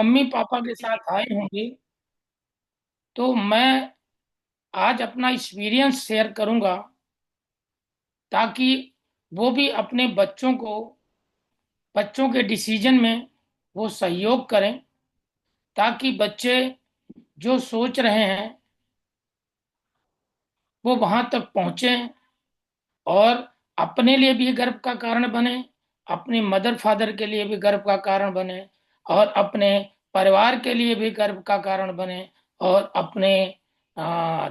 Mummy papa के साथ आए होंगे, तो मैं आज अपना एक्सपीरियंस शेयर करूंगा, ताकि वो भी अपने बच्चों के डिसीजन में वो सहयोग करें, ताकि बच्चे जो सोच रहे हैं वो वहां तक पहुंचे, और अपने लिए भी गर्व का कारण बने, अपने मदर फादर के लिए भी गर्व का कारण बने, और अपने परिवार के लिए भी गर्व का कारण बने, और अपने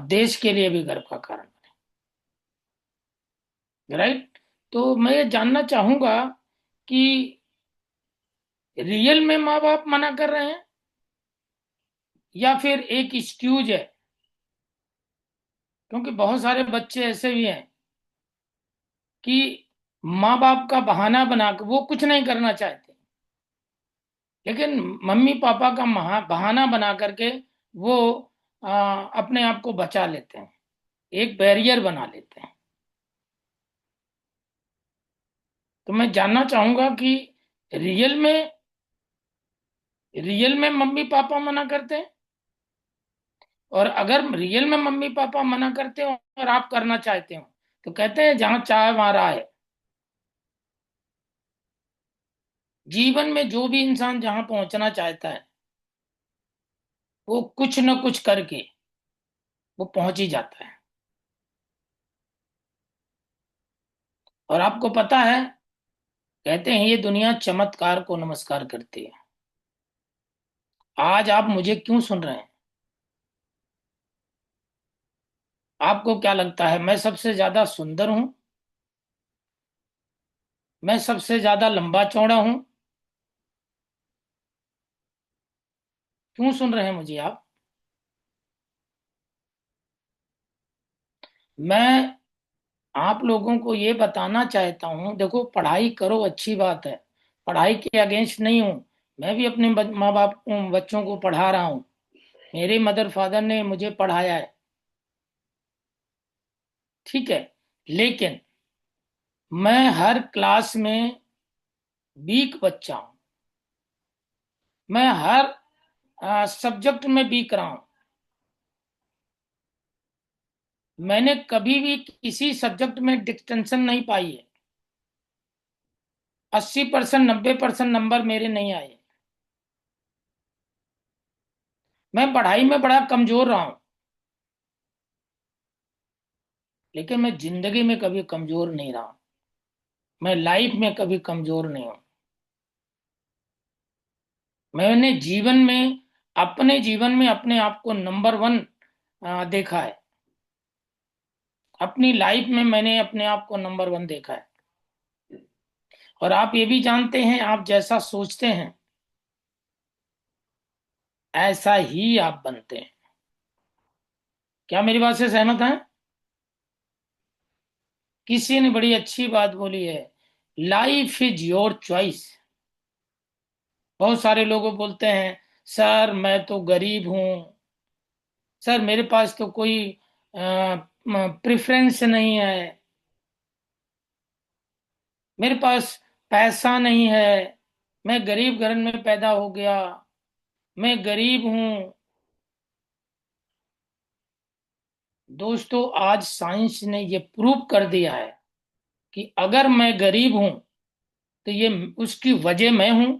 देश के लिए भी गर्व का कारण बने। राइट। तो मैं ये जानना चाहूंगा कि रियल में माँ बाप मना कर रहे हैं, या फिर एक एक्सक्यूज है। क्योंकि बहुत सारे बच्चे ऐसे भी हैं कि माँ बाप का बहाना बना के वो कुछ नहीं करना चाहते, लेकिन मम्मी पापा का बहाना बना करके वो अपने आप को बचा लेते हैं, एक बैरियर बना लेते हैं। तो मैं जानना चाहूंगा कि रियल में रियल में मम्मी पापा मना करते हैं, और अगर रियल में मम्मी पापा मना करते हो और आप करना चाहते हो, तो कहते हैं जहां चाह वहां राह है। जीवन में जो भी इंसान जहां पहुंचना चाहता है, वो कुछ न कुछ करके वो पहुंच ही जाता है। और आपको पता है, कहते हैं ये दुनिया चमत्कार को नमस्कार करती है। आज आप मुझे क्यों सुन रहे हैं? आपको क्या लगता है, मैं सबसे ज्यादा सुंदर हूं? मैं सबसे ज्यादा लंबा चौड़ा हूं? क्यों सुन रहे हैं मुझे आप? मैं आप लोगों को ये बताना चाहता हूं, देखो पढ़ाई करो, अच्छी बात है, पढ़ाई के अगेंस्ट नहीं हूं। मैं भी अपने माँ बाप को, बच्चों को पढ़ा रहा हूं। मेरे मदर फादर ने मुझे पढ़ाया है, ठीक है। लेकिन मैं हर क्लास में वीक बच्चा हूं। मैं हर सब्जेक्ट में वीक रहा हूं। मैंने कभी भी किसी सब्जेक्ट में डिस्टिंक्शन नहीं पाई है। 80%, 90% नंबर मेरे नहीं आए। मैं पढ़ाई में बड़ा कमजोर रहा हूं, लेकिन मैं जिंदगी में कभी कमजोर नहीं रहा। मैं लाइफ में कभी कमजोर नहीं हूं। मैंने अपने जीवन में अपने आप को नंबर वन देखा है। अपनी लाइफ में मैंने अपने आप को नंबर वन देखा है। और आप ये भी जानते हैं, आप जैसा सोचते हैं ऐसा ही आप बनते हैं। क्या मेरी बात से सहमत हैं? किसी ने बड़ी अच्छी बात बोली है, लाइफ इज योर चॉइस। बहुत सारे लोग बोलते हैं, सर मैं तो गरीब हूं, सर मेरे पास तो कोई प्रेफरेंस नहीं है, मेरे पास पैसा नहीं है, मैं गरीब घर में पैदा हो गया, मैं गरीब हूं। दोस्तों, आज साइंस ने ये प्रूव कर दिया है कि अगर मैं गरीब हूं तो ये उसकी वजह मैं हूं,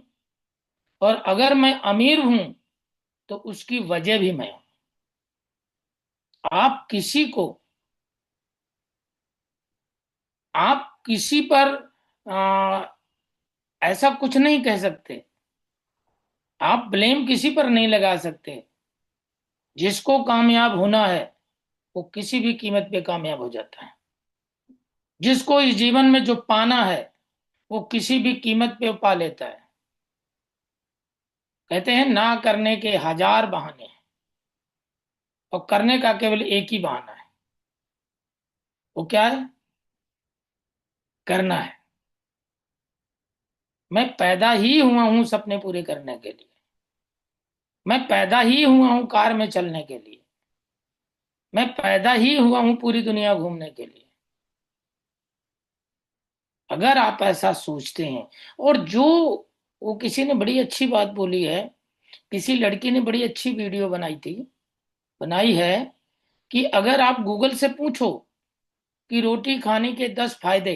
और अगर मैं अमीर हूं तो उसकी वजह भी मैं हूं। आप किसी को आप किसी पर आ, ऐसा कुछ नहीं कह सकते। आप ब्लेम किसी पर नहीं लगा सकते। जिसको कामयाब होना है वो किसी भी कीमत पे कामयाब हो जाता है। जिसको इस जीवन में जो पाना है वो किसी भी कीमत पे पा लेता है। कहते हैं ना करने के हजार बहाने हैं, और करने का केवल एक ही बहाना है। वो क्या है? करना है। मैं पैदा ही हुआ हूं सपने पूरे करने के लिए। मैं पैदा ही हुआ हूं कार में चलने के लिए। मैं पैदा ही हुआ हूं पूरी दुनिया घूमने के लिए। अगर आप ऐसा सोचते हैं, और जो वो किसी ने बड़ी अच्छी बात बोली है किसी लड़की ने बड़ी अच्छी वीडियो बनाई है कि अगर आप गूगल से पूछो कि रोटी खाने के 10 फायदे,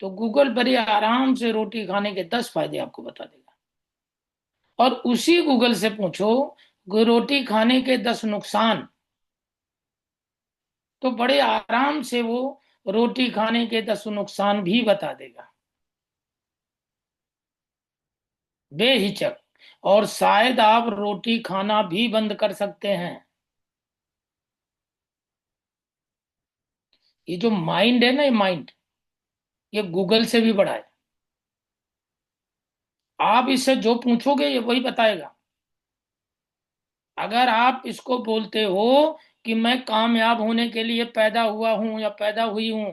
तो गूगल बड़े आराम से रोटी खाने के 10 फायदे आपको बता देगा। और उसी गूगल से पूछो कि रोटी खाने के 10 नुकसान, तो बड़े आराम से वो रोटी खाने के 10 नुकसान भी बता देगा, बेहिचक। और शायद आप रोटी खाना भी बंद कर सकते हैं। ये जो माइंड है ना, ये माइंड, ये गूगल से भी बड़ा है। आप इससे जो पूछोगे ये वही बताएगा। अगर आप इसको बोलते हो कि मैं कामयाब होने के लिए पैदा हुआ हूं या पैदा हुई हूं,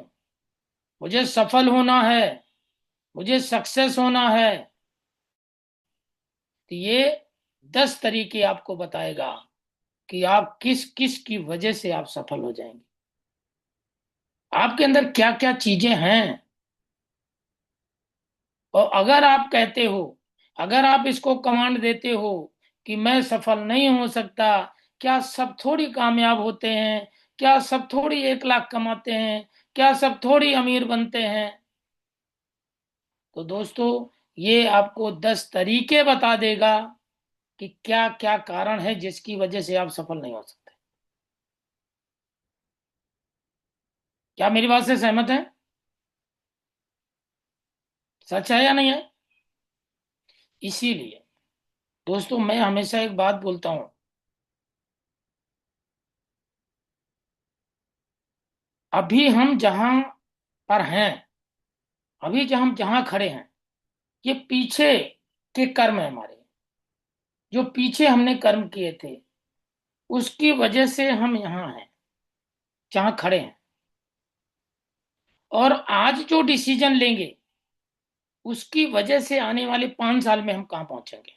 मुझे सफल होना है, मुझे सक्सेस होना है, तो ये 10 तरीके आपको बताएगा कि आप किस किस की वजह से आप सफल हो जाएंगे, आपके अंदर क्या क्या चीजें हैं। और अगर आप कहते हो, अगर आप इसको कमांड देते हो कि मैं सफल नहीं हो सकता, क्या सब थोड़ी कामयाब होते हैं, क्या सब थोड़ी 1 लाख कमाते हैं, क्या सब थोड़ी अमीर बनते हैं, तो दोस्तों ये आपको 10 तरीके बता देगा कि क्या क्या कारण है जिसकी वजह से आप सफल नहीं हो सकते। क्या मेरी बात से सहमत है? सच है या नहीं है? इसीलिए दोस्तों मैं हमेशा एक बात बोलता हूं, अभी हम जहां पर हैं, अभी जो हम जहां खड़े हैं, ये पीछे के कर्म है हमारे। जो पीछे हमने कर्म किए थे, उसकी वजह से हम यहाँ हैं, जहां खड़े हैं। और आज जो डिसीजन लेंगे, उसकी वजह से आने वाले 5 साल में हम कहाँ पहुंचेंगे।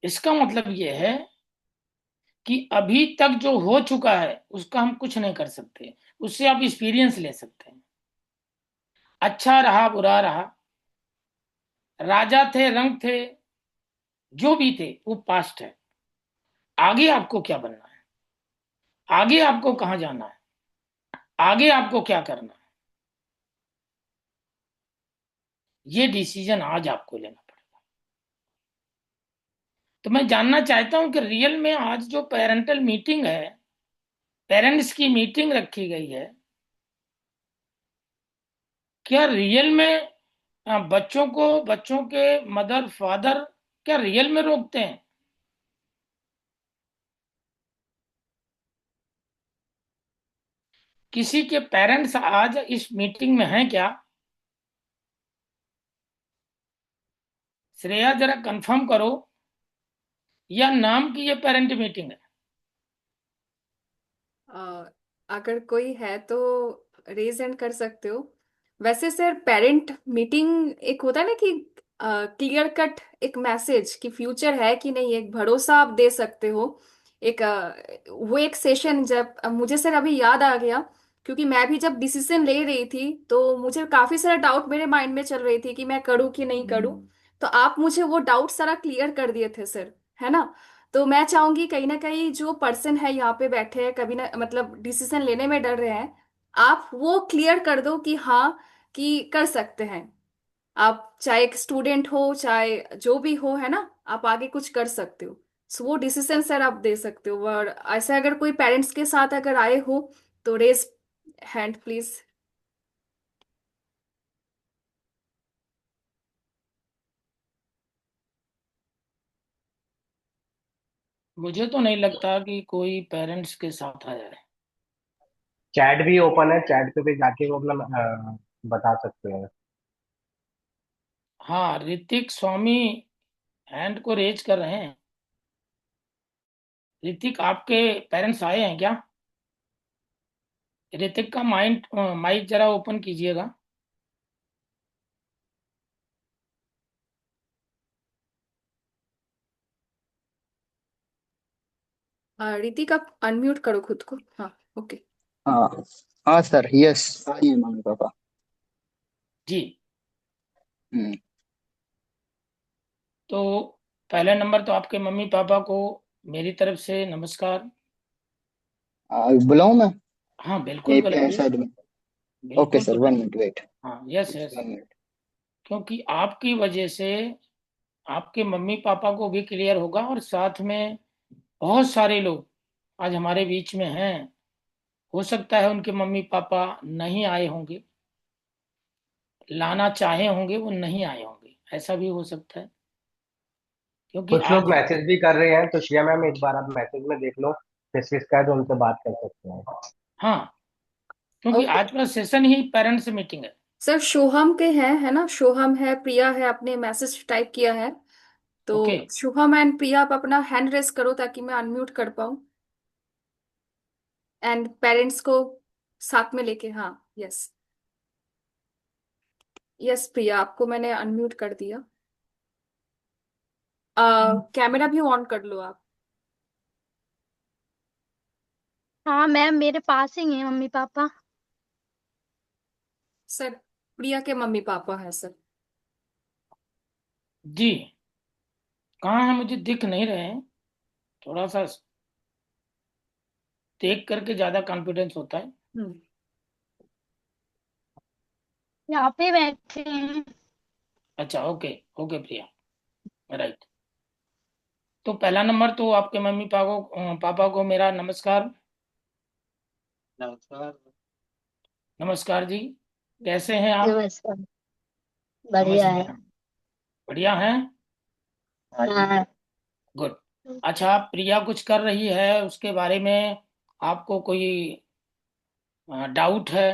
इसका मतलब ये है कि अभी तक जो हो चुका है उसका हम कुछ नहीं कर सकते, उससे आप एक्सपीरियंस ले सकते हैं। अच्छा रहा बुरा रहा, राजा थे रंग थे, जो भी थे वो पास्ट है। आगे आपको क्या बनना है, आगे आपको कहाँ जाना है, आगे आपको क्या करना है, ये डिसीजन आज आपको लेना पड़ेगा। तो मैं जानना चाहता हूं कि रियल में आज जो पेरेंटल मीटिंग है, पेरेंट्स की मीटिंग रखी गई है, क्या रियल में बच्चों को, बच्चों के मदर फादर क्या रियल में रोकते हैं? किसी के पेरेंट्स आज इस मीटिंग में हैं क्या? श्रेया जरा कंफर्म करो, या नाम की ये पेरेंट मीटिंग है? अ, अगर कोई है तो रेज हैंड कर सकते हो। वैसे सर, पेरेंट मीटिंग एक होता है ना कि क्लियर कट एक मैसेज कि फ्यूचर है कि नहीं, एक भरोसा आप दे सकते हो। एक वो एक सेशन जब मुझे सर अभी याद आ गया, क्योंकि मैं भी जब डिसीजन ले रही थी तो मुझे काफी सारा डाउट मेरे माइंड में चल रही थी कि मैं करूँ कि नहीं करूँ। तो आप मुझे वो डाउट सारा क्लियर कर दिए थे सर, है ना। तो मैं चाहूंगी कहीं ना कहीं जो पर्सन है यहाँ पे बैठे हैं, कभी ना मतलब डिसीजन लेने में डर रहे हैं, आप वो क्लियर कर दो कि हाँ, कि कर सकते हैं। आप चाहे एक स्टूडेंट हो चाहे जो भी हो, है ना, आप आगे कुछ कर सकते हो। सो वो डिसीजन सर आप दे सकते हो। और ऐसा अगर कोई पेरेंट्स के साथ अगर आए हो तो रेज हैंड प्लीज। मुझे तो नहीं लगता कि कोई पेरेंट्स के साथ आया है। चैट भी ओपन है, चैट पे भी जाके वो अपना बता सकते हैं। हाँ, ऋतिक स्वामी हैंड को रेज कर रहे हैं। ऋतिक, आपके पेरेंट्स आए हैं क्या? ऋतिक का माइंड माइक जरा ओपन कीजिएगा। ऋतिक आप अनम्यूट करो खुद को। हाँ, ओके। हाँ हाँ सर, यस, आइए मम्मी पापा। जी, हम्म। तो पहला नंबर तो आपके मम्मी पापा को मेरी तरफ से नमस्कार। बुलाऊं मैं हाँ बिल्कुल यहीं पे बुलाइए। साइड में? ओके बिल्कुल सर, वन बुलाइए। Minute wait. हाँ, यस यस। 1 मिनट। क्योंकि आपकी वजह से आपके मम्मी पापा को भी क्लियर होगा, और साथ में बहुत सारे लोग आज हमारे बीच में हैं। हो सकता है उनके मम्मी पापा नहीं आए होंगे, लाना चाहे होंगे, वो नहीं आए होंगे, ऐसा भी हो सकता है। क्योंकि कुछ लोग आज, मैसेज भी कर रहे हैं, तो श्रेया मैम एक बार आप मैसेज में देख लो किस किसका है, तो उनसे बात कर सकते हैं। हाँ, क्योंकि ओके आज का सेशन ही पेरेंट्स मीटिंग है। सर, शुभम के हैं, है ना? शुभम है, प्रिया है, आपने मैसेज टाइप किया है। तो ओके। शुभम एंड प्रिया, आप अपना हैंड रेस करो ताकि मैं अनम्यूट कर पाऊँ, एंड पेरेंट्स को साथ में लेके। हाँ, यस। यस प्रिया, आपको मैंने अनम्यूट कर दिया। कैमरा भी ऑन कर लो आप। हाँ मैम, मेरे पास ही है मम्मी पापा। सर, प्रिया के मम्मी पापा हैं सर। जी, कहाँ है, मुझे दिख नहीं रहे हैं। थोड़ा सा देख करके ज्यादा कॉन्फिडेंस होता है। हम्म। यहाँ पे बैठे हैं। अच्छा, ओके। ओके प्रिया, राइट। तो पहला नंबर तो आपके मम्मी पापा को मेरा नमस्कार। नमस्कार। नमस्कार जी। कैसे हैं आप? नमस्कार। बढ़िया है। नमस्कार। बढ़िया हैं। हाँ जी। हाँ। गुड। अच्छा, प्रिया कुछ कर रही है, उसके बारे में आपको कोई डाउट है?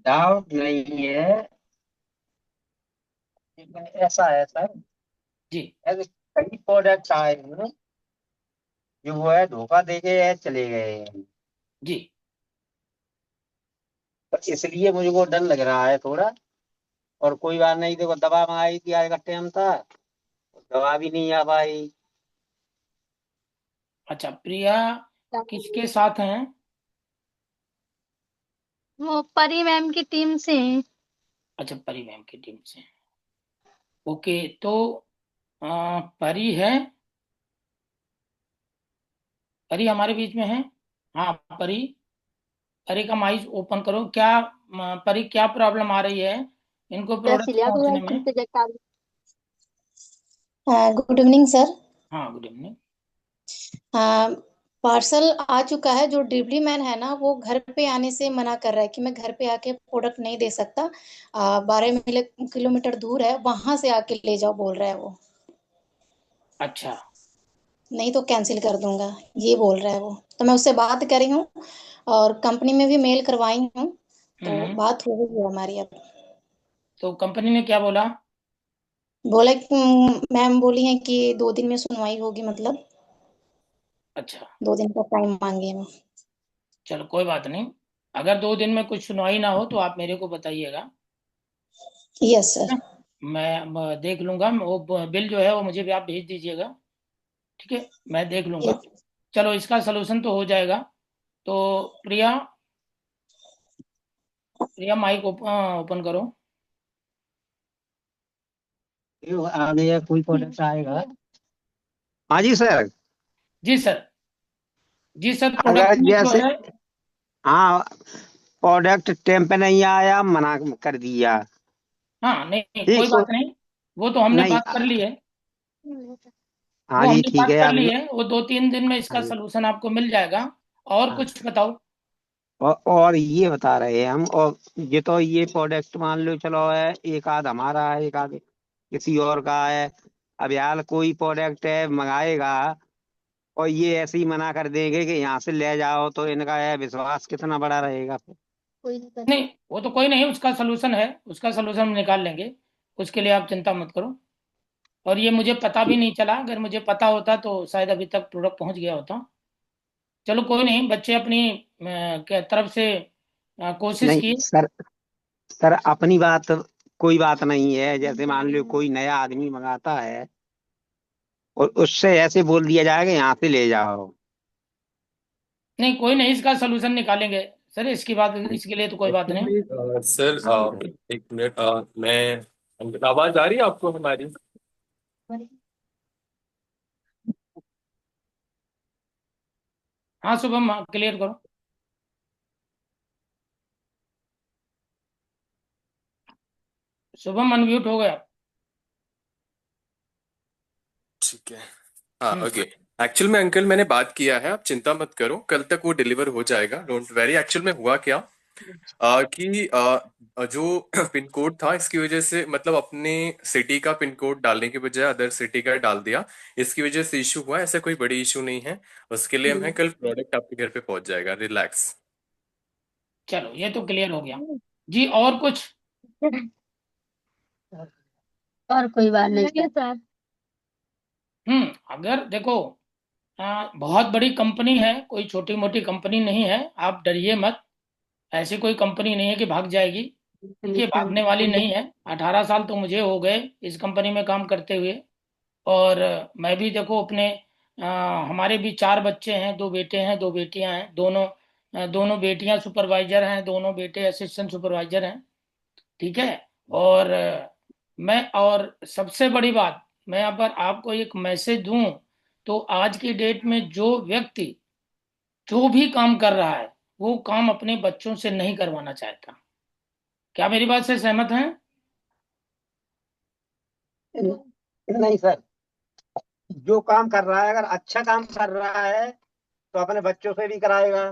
डाउट नहीं है। ऐसा है सर, जी। ऐसे कई प्रोडक्ट आए हैं जो वो है धोखा दे के चले गए हैं। जी। तो इसलिए मुझको डर लग रहा है थोड़ा। और कोई बात नहीं, देखो दवा मंगाई थी, आज का टाइम था, दवा भी नहीं आ पाई। अच्छा, प्रिया किसके साथ हैं? वो परी मैम की टीम से हैं। अच्छा, परी मैम की टीम से। ओके, तो परी है, परी हमारे बीच में है। हाँ परी, परी का माइक ओपन करो। क्या परी, क्या प्रॉब्लम आ रही है इनको प्रोडक्ट रसीलिया को पहुंचने तुम में? प्रोजेक्ट आ गुड इवनिंग सर। हाँ, गुड इवनिंग। पार्सल आ चुका है। जो डिलीवरी मैन है ना, वो घर पे आने से मना कर रहा है कि मैं घर पे आके प्रोडक्ट नहीं दे सकता। 12 किलोमीटर दूर है, वहां से आके ले जाओ बोल रहा है वो। अच्छा। नहीं तो कैंसिल कर दूंगा, ये बोल रहा है वो। तो मैं उससे बात करी हूँ और कंपनी में भी मेल करवाई हूँ। तो हम्म। बात हो गई है हमारी अब। तो कंपनी ने क्या बोला? बोला कि मैम बोली है कि 2 दिन में सुनवाई होगी, मतलब अच्छा, 2 दिन का टाइम मांगे हैं। चलो कोई बात नहीं। अगर 2 दिन में कुछ सुनवाई ना हो तो आप मेरे को बताइएगा। Yes sir. मैं देख लूंगा। वो बिल जो है वो मुझे भी आप भेज दीजिएगा। ठीक है, मैं देख लूंगा। यस। चलो, इसका सलूशन तो हो जाएगा। तो प्रिया, प्रिया माइक ओपन करो। आगे कोई प्रोडक्ट आएगा। हाँ जी सर। जी सर। जी सर, अगर प्रोडक्ट में जो जैसे, है। हाँ, प्रोडक्ट टाइम पे नहीं आया, मना कर दिया। हाँ, नहीं नहीं, कोई ठीक बात नहीं। वो तो हमने नहीं। बात कर ली है। गई। हाँ वो जी हमने ठीक बात है कर ली अब। है, वो 2-3 दिन में हाँ इसका जी। सलूशन आपको मिल जाएगा। और हाँ। कुछ बताओ। और ये बता रहे हैं हम, और ये तो ये प्रोडक्ट मान लो चलो है, एक आध हमारा है, एक आध किसी और का है। अब यार कोई प्रोडक्ट है मंगाएगा और ये ऐसे ही मना कर देंगे कि यहाँ से ले जाओ, तो इनका है विश्वास कितना बड़ा रहेगा फिर। कोई दिक्कत नहीं, वो तो कोई नहीं, उसका सलूशन है, उसका सलूशन हम निकाल लेंगे। उसके लिए आप चिंता मत करो। और ये मुझे पता भी नहीं चला, अगर मुझे पता होता तो शायद अभी तक प्रोडक्ट पहुंच गया होता। चलो कोई नहीं, बच्चे अपनी के तरफ से कोशिश नहीं किए। सर, सर अपनी बात कोई बात नहीं है। जैसे मान लो कोई नया आदमी मंगाता है और उससे ऐसे बोल दिया जाएगा यहाँ से ले जाओ। नहीं, कोई नहीं, इसका सलूशन निकालेंगे। सर इसकी बात, इसके लिए तो कोई बात नहीं। एक्चुअली सर, एक मिनट, मैं आवाज आ रही है आपको हमारी? हाँ शुभम, क्लियर करो। शुभम अनम्यूट हो गया। ठीक है। हाँ, हम्म। ओके। एक्चुअल में अंकल मैंने बात किया है, आप चिंता मत करो, कल तक वो डिलीवर हो जाएगा, डोंट वेरी। एक्चुअल में हुआ क्या कि जो पिन कोड था, इसकी वजह से मतलब अपने सिटी का पिन कोड डालने के बजाय अदर सिटी का डाल दिया, इसकी वजह से इशू हुआ। ऐसा कोई बड़ी इशू नहीं है, उसके लिए मैं कल प्रोडक्ट आपके घर पे पहुंच जाएगा, रिलैक्स। चलो ये तो क्लियर हो गया जी। और कुछ? और कोई बात नहीं सर। अगर देखो, बहुत बड़ी कंपनी है, कोई छोटी मोटी कंपनी नहीं है, आप डरिए मत। ऐसी कोई कंपनी नहीं है कि भाग जाएगी। देखिए भागने वाली नहीं है। 18 साल तो मुझे हो गए इस कंपनी में काम करते हुए। और मैं भी देखो अपने, हमारे भी 4 बच्चे हैं, 2 बेटे हैं 2 बेटियां हैं। दोनों बेटियां सुपरवाइजर हैं, दोनों बेटे असिस्टेंट सुपरवाइजर हैं। ठीक है। और और सबसे बड़ी बात, मैं अगर आपको एक मैसेज दूं, तो आज की डेट में जो व्यक्ति जो भी काम कर रहा है, वो काम अपने बच्चों से नहीं करवाना चाहता। क्या मेरी बात से सहमत हैं? नहीं सर, जो काम कर रहा है अगर अच्छा काम कर रहा है तो अपने बच्चों से भी कराएगा,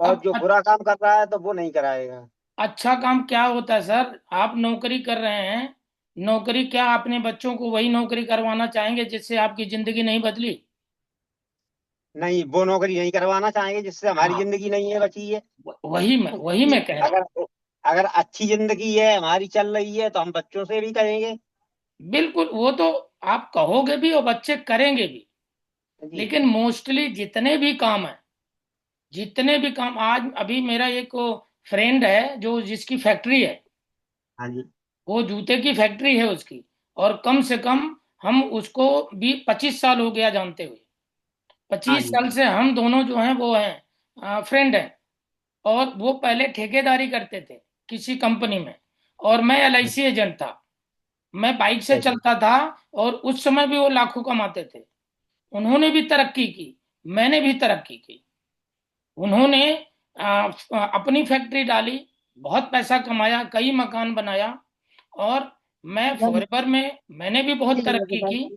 और अब जो बुरा काम कर रहा है तो वो नहीं कराएगा। अच्छा काम क्या होता है सर? आप नौकरी कर रहे हैं, नौकरी क्या अपने बच्चों को वही नौकरी करवाना चाहेंगे जिससे आपकी जिंदगी नहीं बदली? नहीं, वो नौकरी नहीं करवाना चाहेंगे जिससे हमारी हाँ, जिंदगी नहीं है बची है। वही मैं कह रहा हूँ। अगर अगर अच्छी जिंदगी है हमारी चल रही है तो हम बच्चों से भी करेंगे। बिल्कुल, वो तो आप कहोगे भी और बच्चे करेंगे भी। जी। लेकिन मोस्टली जितने भी काम आज, अभी मेरा एक फ्रेंड है जो जिसकी फैक्ट्री है, हाँ जी। वो जूते की फैक्ट्री है उसकी। और कम से कम हम उसको भी 25 साल हो गया जानते हुए। हाँ पच्चीस जी। साल से हम दोनों जो हैं वो हैं फ्रेंड हैं। और वो पहले ठेकेदारी करते थे किसी कंपनी में, और मैं एलआईसी एजेंट था। मैं बाइक से अच्छा। चलता था, और उस समय भी वो लाखों कमाते थे। उन्होंने भी तरक्की की, मैंने भी तरक्की की। उन्होंने अपनी फैक्ट्री डाली, बहुत पैसा कमाया, कई मकान बनाया। और मैं फॉरएवर में मैंने भी बहुत तरक्की की।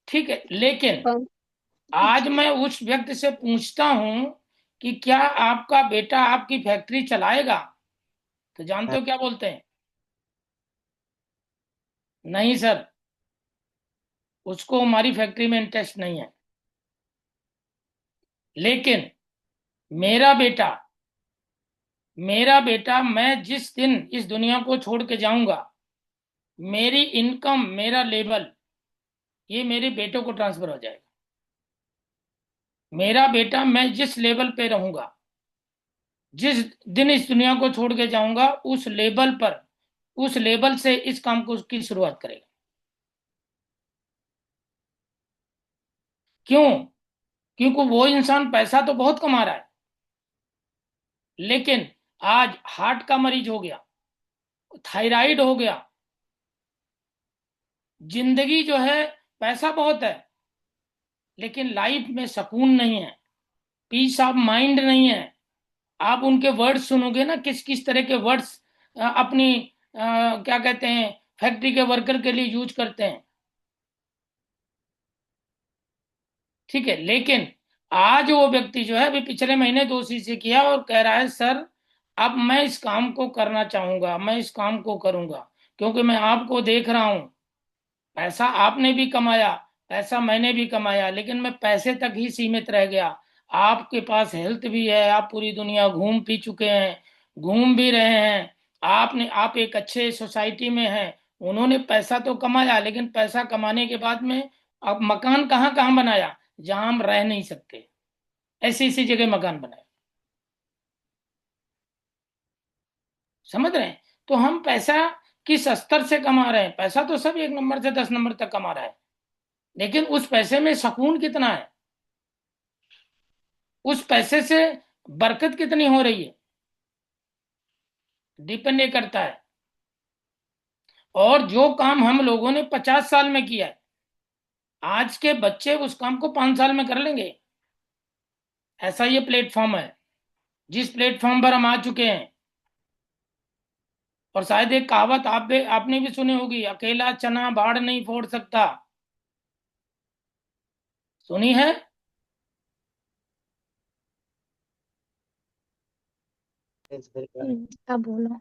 ठीक है, लेकिन आज मैं उस व्यक्ति से पूछता हूं कि क्या आपका बेटा आपकी फैक्ट्री चलाएगा, तो जानते हो क्या बोलते हैं? नहीं सर, उसको हमारी फैक्ट्री में इंटरेस्ट नहीं है। लेकिन मेरा बेटा मेरा बेटा, मैं जिस दिन इस दुनिया को छोड़ के जाऊंगा, मेरी इनकम, मेरा लेवल, ये मेरे बेटों को ट्रांसफर हो जाएगा। मेरा बेटा, मैं जिस लेवल पे रहूंगा, जिस दिन इस दुनिया को छोड़ के जाऊंगा, उस लेवल से इस काम को की शुरुआत करेगा। क्यों? क्योंकि वो इंसान पैसा तो बहुत कमा रहा है, लेकिन आज हार्ट का मरीज हो गया, थायराइड हो गया। जिंदगी जो है, पैसा बहुत है, लेकिन लाइफ में सुकून नहीं है, पीस ऑफ माइंड नहीं है। आप उनके वर्ड्स सुनोगे ना, किस किस तरह के वर्ड्स अपनी क्या कहते हैं, फैक्ट्री के वर्कर के लिए यूज करते हैं। ठीक है, लेकिन आज वो व्यक्ति जो है, अभी पिछले महीने दोषी से किया और कह रहा है सर, अब मैं इस काम को करना चाहूंगा, मैं इस काम को करूंगा, क्योंकि मैं आपको देख रहा हूं, पैसा आपने भी कमाया, पैसा मैंने भी कमाया, लेकिन मैं पैसे तक ही सीमित रह गया। आपके पास हेल्थ भी है, आप पूरी दुनिया घूम पी चुके हैं, घूम भी रहे हैं। आप एक अच्छे सोसाइटी में हैं। उन्होंने पैसा तो कमाया, लेकिन पैसा कमाने के बाद में अब मकान कहाँ कहाँ बनाया जहां हम रह नहीं सकते, ऐसी ऐसी जगह मकान बनाया। समझ रहे हैं? तो हम पैसा किस स्तर से कमा रहे हैं? पैसा तो सब 1 नंबर से 10 नंबर तक कमा रहा है, लेकिन उस पैसे में सुकून कितना है? उस पैसे से बरकत कितनी हो रही है, डिपेंड ये करता है। और जो काम हम लोगों ने 50 साल में किया है, आज के बच्चे उस काम को 5 साल में कर लेंगे। ऐसा ये प्लेटफॉर्म है जिस प्लेटफॉर्म पर हम आ चुके हैं। और शायद एक कहावत आपने भी सुनी होगी, अकेला चना बाढ़ नहीं फोड़ सकता। सुनी है? अब बोलो।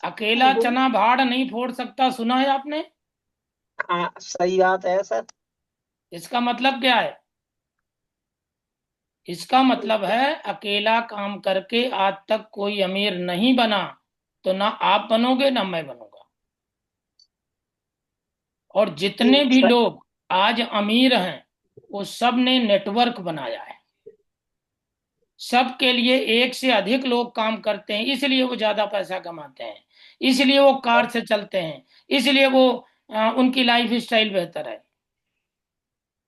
अकेला चना बाढ़ नहीं फोड़ सकता, सुना है आपने? हाँ सही बात है सर। इसका मतलब क्या है? इसका मतलब है अकेला काम करके आज तक कोई अमीर नहीं बना, तो ना आप बनोगे ना मैं बनूंगा। और जितने भी सर लोग आज अमीर हैं वो सब ने नेटवर्क बनाया है। सबके लिए एक से अधिक लोग काम करते हैं, इसलिए वो ज्यादा पैसा कमाते हैं, इसलिए वो कार से चलते हैं, इसलिए वो उनकी लाइफ स्टाइल बेहतर है।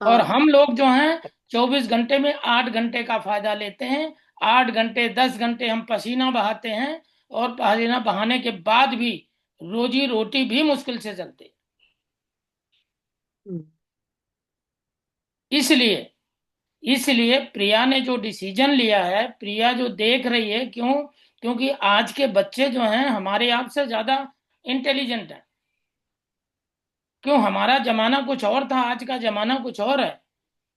और हाँ। हम लोग जो हैं 24 घंटे में 8 घंटे का फायदा लेते हैं। 8 घंटे 10 घंटे हम पसीना बहाते हैं, और पसीना बहाने के बाद भी रोजी रोटी भी मुश्किल से चलती है। इसलिए इसलिए प्रिया ने जो डिसीजन लिया है, प्रिया जो देख रही है, क्यों? क्योंकि आज के बच्चे जो हैं हमारे आप से ज्यादा इंटेलिजेंट है। क्यों? हमारा जमाना कुछ और था, आज का जमाना कुछ और है।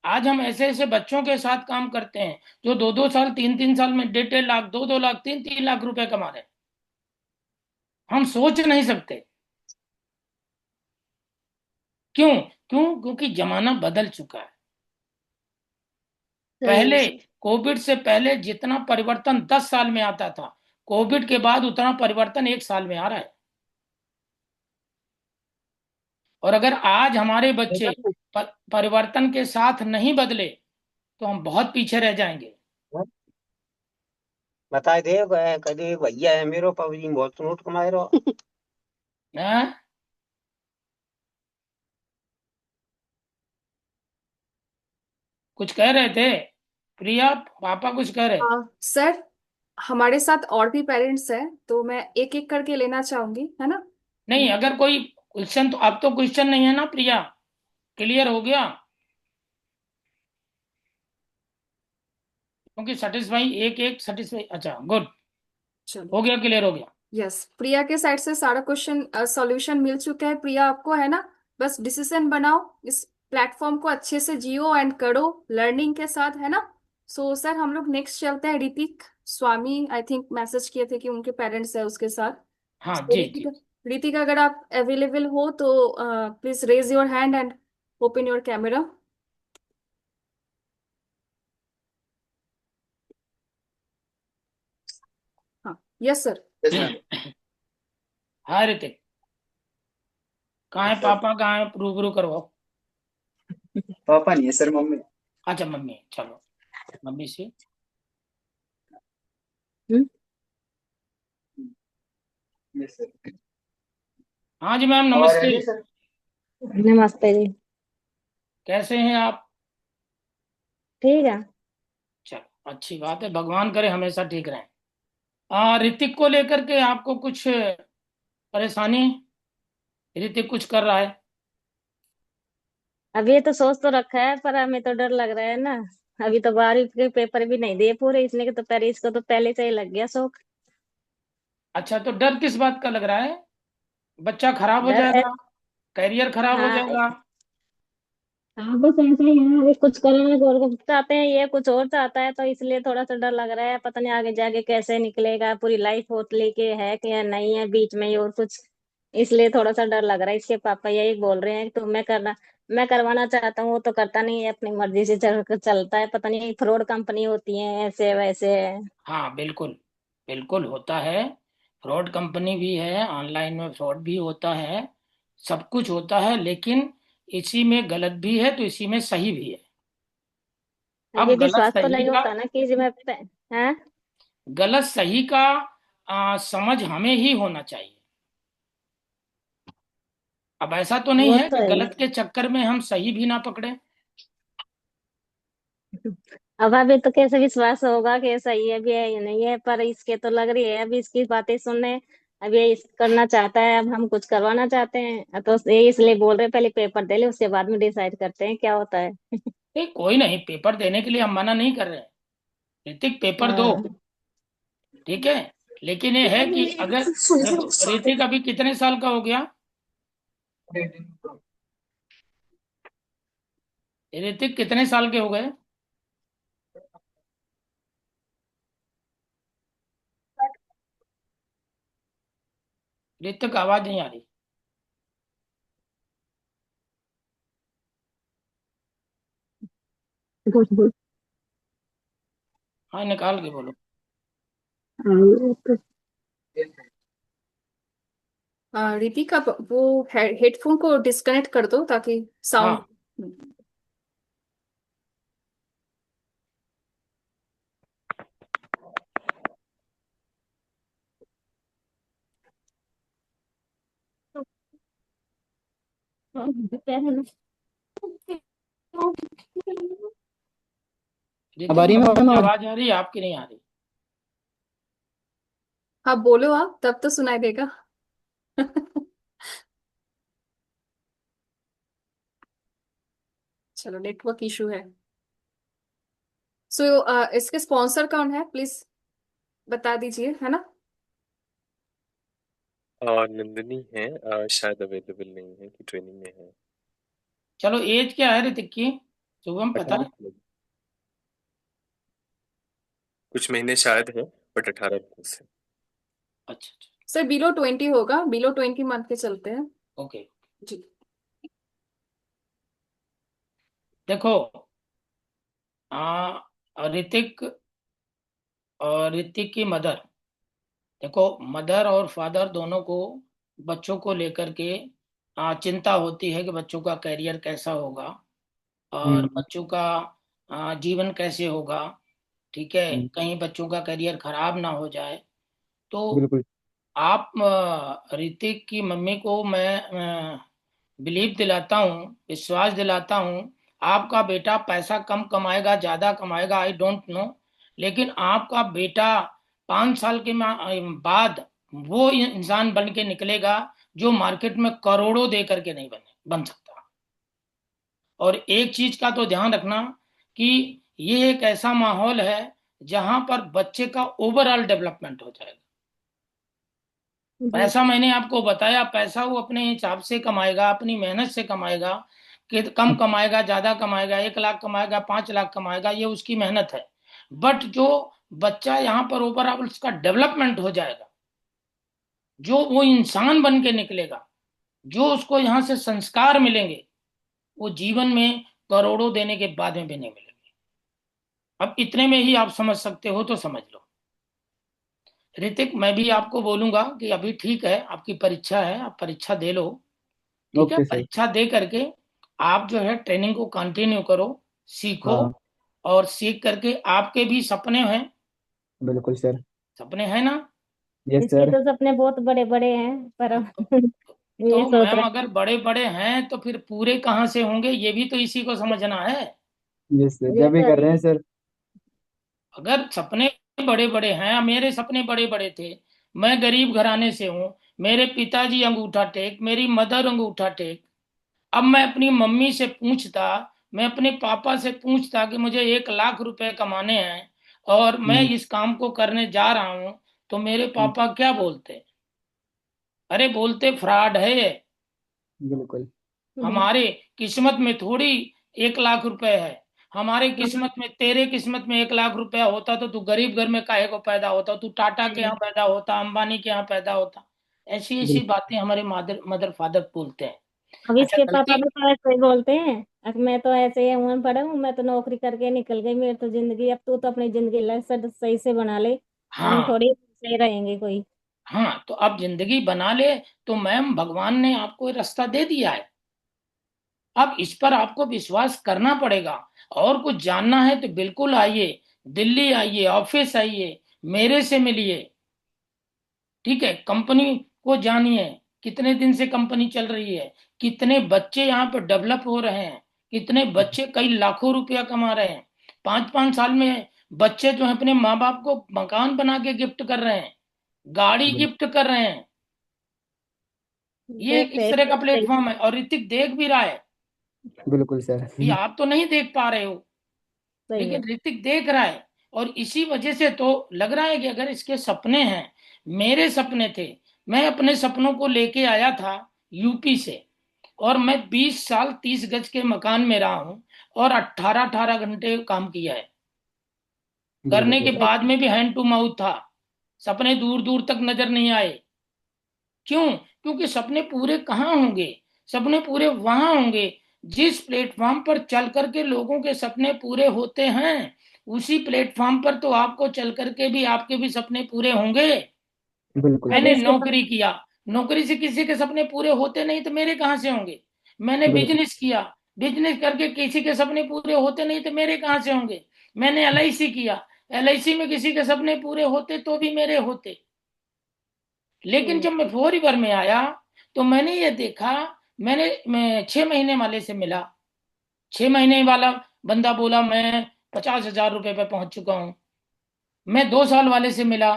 आज हम ऐसे ऐसे बच्चों के साथ काम करते हैं जो 2-2 साल 3-3 साल में 1.5 लाख 2-2 लाख 3-3 लाख रुपए कमा रहे हैं। हम सोच नहीं सकते। क्यों? क्योंकि जमाना बदल चुका है। सही है पहले, सर। कोविड से पहले जितना परिवर्तन 10 साल में आता था, कोविड के बाद उतना परिवर्तन 1 साल में आ रहा है। और अगर आज हमारे बच्चे परिवर्तन के साथ नहीं बदले तो हम बहुत पीछे रह जाएंगे। बताए दे कभी भैया है मेरो पबजी में बहुत नोट कमाए रहो। हैं? कुछ कह रहे थे प्रिया, पापा कुछ कह रहे थे। हाँ सर, हमारे साथ और भी पेरेंट्स हैं तो मैं एक एक करके लेना चाहूंगी, है ना? नहीं, अगर कोई क्वेश्चन, तो अब तो क्वेश्चन नहीं है ना प्रिया, क्लियर हो गया? क्योंकि सेटिस्फाई एक एक सेटिस्फाई, अच्छा गुड, चलो। हो गया, क्लियर हो गया। यस, प्रिया के साइड से सारा क्वेश्चन सॉल्यूशन मिल चुका है। प्रिया आपको, है ना? बस डिसीजन बनाओ, इस प्लेटफॉर्म को अच्छे से जियो एंड करो लर्निंग के साथ, है ना? सो सर, हम लोग नेक्स्ट चलते हैं। ऋतिक स्वामी आई थिंक मैसेज किए थे कि उनके पेरेंट्स है उसके साथ। हाँ So, जी जी। ऋतिक, ऋतिक अगर आप अवेलेबल हो तो please raise your hand and open your camera. हाँ, यस सर। Yes ma'am. हाँ ऋतिक, कहाँ है पापा, कहाँ है? रूबरू करवाओ। पापा नहीं है सर, मम्मी। अच्छा मम्मी, चलो मम्मी से। Yes sir. हाँ जी मैम, और नमस्ते। Ready sir? नमस्ते जी। कैसे हैं आप? ठीक है। चलो अच्छी बात है, भगवान करे हमेशा ठीक रहें। ऋतिक को लेकर के आपको कुछ परेशानी? ऋतिक कुछ कर रहा है? अभी ये तो सोच तो रखा है, पर हमें तो डर लग रहा है ना। अभी तो 12वीं के पेपर भी नहीं दिए पूरे, इसलिए तो पहले इसको तो पहले से ही लग गया शौक। अच्छा, तो डर किस बात का लग रहा है? बच्चा खराब हो डर जाएगा, कैरियर खराब हो हाँ। जाएगा? हाँ बस ऐसा ही है, अभी कुछ करने को और चाहते हैं, ये कुछ और चाहता है, तो इसलिए थोड़ा सा डर लग रहा है। पता नहीं आगे जाके कैसे निकलेगा, पूरी लाइफ होट लेके है कि या नहीं है, बीच में ही और कुछ। इसलिए थोड़ा सा डर लग रहा है। इसके पापा यही बोल रहे हैं कि मैं करवाना चाहता हूँ, वो तो करता नहीं है, अपनी मर्जी से चलता है। पता नहीं फ्रॉड कंपनी होती है ऐसे वैसे। हाँ बिल्कुल, बिल्कुल होता है। फ्रॉड कंपनी भी है, ऑनलाइन में फ्रॉड भी होता है, सब कुछ होता है। लेकिन इसी में गलत भी है तो इसी में सही भी है। ये अब गलत विश्वास तो सही नहीं का, होता ना कि जी मैं हाँ। गलत सही का समझ हमें ही होना चाहिए। अब ऐसा तो नहीं वो है तो कि है ही। गलत के चक्कर में हम सही भी ना पकड़े। अब अभी तो कैसे विश्वास होगा कि सही है भी है या नहीं है, पर इसके तो लग रही है अभी इसकी बातें सुनने। अब ये करना चाहता है, अब हम कुछ करवाना चाहते हैं तो ये इसलिए बोल रहे हैं, पहले पेपर दे ले उसके बाद में डिसाइड करते हैं क्या होता है। नहीं, कोई नहीं, पेपर देने के लिए हम मना नहीं कर रहे हैं। ऋतिक पेपर दो, हाँ। ठीक है। लेकिन ये है कि अगर, देखो ऋतिक अभी कितने साल का हो गया? ऋतिक कितने साल के हो गए? ऋतिक आवाज नहीं आ रही। हाँ, निकाल के बोलो। रितिका, वो हेडफोन को डिस्कनेक्ट कर दो ताकि साउंड। हाँ, अब ऋतिक आ रही है मेरे मैम को आवाज? आवाज आ रही है, आपकी नहीं आ रही। हाँ बोलो, आप तब तो सुनाई देगा। चलो, नेटवर्क इशू है। सो इसके स्पॉन्सर कौन है, प्लीज बता दीजिए, है ना? नंदिनी है, शायद अवेलेबल नहीं है कि ट्रेनिंग में है। चलो, एज क्या है ऋतिक की? शुभम पता 18 है? कुछ महीने शायद है, बट 18 प्लस है। अच्छा अच्छा। सर बिलो 20 होगा, बिलो 20 मंथ के चलते हैं। ओके। जी। देखो, ऋतिक और ऋतिक की मदर, देखो मदर और फादर दोनों को बच्चों को लेकर के चिंता होती है कि बच्चों का करियर कैसा होगा और हम्म। बच्चों का जीवन कैसे होगा। ठीक है, हम्म, कहीं बच्चों का करियर खराब ना हो जाए। तो बिल्कुल। आप ऋतिक की मम्मी को मैं बिलीव दिलाता हूँ, विश्वास दिलाता हूँ। आपका बेटा पैसा कम कमाएगा ज्यादा कमाएगा, आई डोंट नो, लेकिन आपका बेटा 5 साल के बाद वो इंसान बन के निकलेगा जो मार्केट में करोड़ों दे करके नहीं बन सकता। और एक चीज का तो ध्यान रखना कि ये एक ऐसा माहौल है जहां पर बच्चे का ओवरऑल डेवलपमेंट हो जाएगा। जी। पैसा मैंने आपको बताया, पैसा वो अपने हिसाब से कमाएगा, अपनी मेहनत से कमाएगा। कि कम कमाएगा ज्यादा कमाएगा, 1 लाख कमाएगा 5 लाख कमाएगा, ये उसकी मेहनत है। बट जो बच्चा यहाँ पर ओवरऑल उसका डेवलपमेंट हो जाएगा, जो वो इंसान बन के निकलेगा, जो उसको यहाँ से संस्कार मिलेंगे, वो जीवन में करोड़ों देने के बाद में भी नहीं मिलेंगे। अब इतने में ही आप समझ सकते हो तो समझ लो। ऋतिक, मैं भी आपको बोलूंगा कि अभी ठीक है, आपकी परीक्षा है, आप परीक्षा दे लो। ठीक है, ओके सर। परीक्षा दे करके आप जो है ट्रेनिंग को कंटिन्यू करो, सीखो। हाँ, और सीख करके आपके भी सपने हैं, बिल्कुल सर। सपने हैं ना? यस इसके सर। तो सपने बहुत बड़े बड़े हैं, पर हाँ, अब ये तो सोच मैम रहे अगर बड़े बड़े हैं तो फिर पूरे कहाँ से होंगे, ये भी तो इसी को समझना है। यस सर, हैं ये जब भी तो कर है। रहे हैं सर। अगर सपने बड़े बड़े हैं, मेरे सपने बड़े बड़े थे। मैं गरीब घराने से हूँ, मेरे पिताजी अंगूठा टेक, मेरी मदर अंगूठा टेक। अब मैं अपनी मम्मी से पूछता, मैं अपने पापा से पूछता कि मुझे 1 लाख रुपए कमाने हैं और मैं हम्म। इस काम को करने जा रहा हूं, तो मेरे हम्म, पापा क्या बोलते? अरे बोलते फ्रॉड है ये। बिल्कुल। हम्म। हमारे किस्मत में थोड़ी 1 लाख रुपए है। हमारे किस्मत में, तेरे किस्मत में 1 लाख रुपया होता तो तू गरीब घर में काहे को पैदा होता, तू टाटा के यहाँ पैदा होता, अंबानी के यहाँ पैदा होता। ऐसी ऐसी बिल्कुल। बातें हमारे मदर मदर फादर बोलते हैं। अब अच्छा, इसके पापा गलती। भी तो ऐसे ही बोलते हैं। अब मैं तो ऐसे ही हूँ, पढ़ा हूँ, मैं तो नौकरी करके निकल गई, मेरी तो जिंदगी, अब तू तो अपनी जिंदगी सही से बना ले। हम हाँ, थोड़ी सही रहेंगे कोई। हाँ, तो अब जिंदगी बना ले। तो मैम, भगवान ने आपको ये रास्ता दे दिया है, अब इस पर आपको विश्वास करना पड़ेगा। और कुछ जानना है तो बिल्कुल आइए, दिल्ली आइए, ऑफिस आइए, मेरे से मिलिए। ठीक है, कंपनी को जानिए, कितने दिन से कंपनी चल रही है, कितने बच्चे यहाँ पर डेवलप हो रहे हैं, कितने बच्चे कई लाखों रुपया कमा रहे हैं, 5-5 साल में बच्चे जो है अपने माँ बाप को मकान बना के गिफ्ट कर रहे हैं, गाड़ी बिल्कुल गिफ्ट कर रहे हैं। ये देखते इस हैं तरह का देखते हैं। प्लेटफॉर्म है, और ऋतिक देख भी रहा है। बिल्कुल सर। ये आप तो नहीं देख पा रहे हो, सही है। लेकिन ऋतिक देख रहा है। और इसी वजह से तो लग रहा है कि अगर इसके सपने हैं, मेरे सपने थे, मैं अपने सपनों को लेके आया था यूपी से, और मैं 20 साल 30 गज के मकान में रहा हूं, और 18-18 घंटे काम किया है। करने के बिल्कुल सही। बाद में भी हैंड टू माउथ था, सपने दूर दूर तक नजर नहीं आए। क्यों? क्योंकि सपने पूरे कहाँ होंगे? सपने पूरे वहां होंगे जिस प्लेटफॉर्म पर चल करके लोगों के सपने पूरे होते हैं। उसी प्लेटफॉर्म पर तो आपको चल करके भी आपके भी सपने पूरे होंगे। बिल्कुल अभी मैंने सर। इसके पास। नौकरी किया, नौकरी से किसी के सपने पूरे होते नहीं तो मेरे कहाँ से होंगे? मैंने बिल्कुल बिजनेस किया, बिजनेस करके किसी के सपने पूरे होते नहीं तो मेरे कहाँ से होंगे? मैंने एलआईसी किया, एलआईसी में किसी के सपने पूरे होते तो भी मेरे होते। लेकिन हम्म। जब मैं 4 रिवर में आया तो मैंने ये देखा, मैं 6 महीने वाले से मिला। 6 महीने वाला बंदा बोला मैं 50,000 रुपए पे पहुंच चुका हूं। मैं 2 साल वाले से मिला,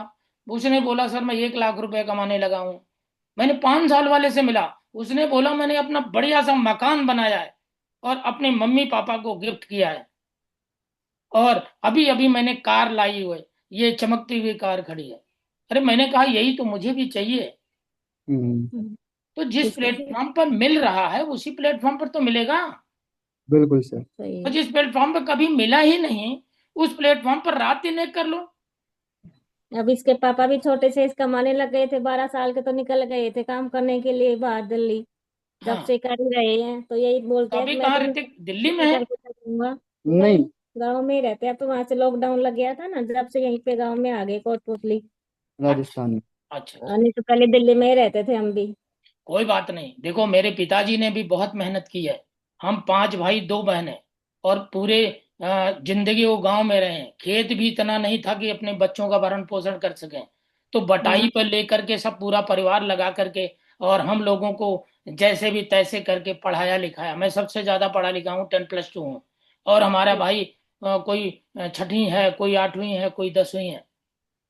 उसने बोला सर मैं 1 लाख रुपए कमाने लगा हूं। मैंने 5 साल वाले से मिला, उसने बोला मैंने अपना बढ़िया सा मकान बनाया है और अपने मम्मी पापा को गिफ्ट किया है, और अभी अभी मैंने कार लाई हुई है, ये चमकती हुई कार खड़ी है। अरे मैंने कहा यही तो मुझे भी चाहिए। हम्म, हम्म। तो जिस इसके प्लेटफॉर्म पर मिल रहा है उसी प्लेटफॉर्म पर तो मिलेगा। बिल्कुल सर। सही और है। जिस प्लेटफॉर्म पर कभी मिला ही नहीं, उस प्लेटफॉर्म पर रात दिन एक कर लो। अब इसके पापा भी छोटे से इस कमाने लग गए थे, 12 साल के तो निकल गए थे काम करने के लिए बाहर दिल्ली। जब हाँ, से कर ही रहे हैं तो यही तो बोलते हैं अभी कि मैं कहाँ तो ऋतिक, दिल्ली में नहीं है? करके करूंगा। नहीं। नहीं, गांव में ही रहते हैं। अब तो वहां से लॉकडाउन लग गया था ना, जब से यहीं पे गांव में आ गए कोटपुतली। अच्छा, राजस्थान में। अच्छा, अच्छा। नहीं तो पहले दिल्ली में ही रहते थे हम भी। कोई बात नहीं, देखो मेरे पिताजी ने भी बहुत मेहनत की है। हम 5 भाई 2 बहनें, और पूरे जिंदगी वो गांव में रहे हैं। खेत भी इतना नहीं था कि अपने बच्चों का भरण पोषण कर सकें, तो हाँ। बटाई पर लेकर के सब पूरा परिवार लगा करके, और हम लोगों को जैसे भी तैसे करके पढ़ाया लिखाया। मैं सबसे ज्यादा पढ़ा लिखा हूँ, 10+2 हूँ। और हमारा भाई कोई 6वीं है, कोई 8वीं है, कोई 10वीं है।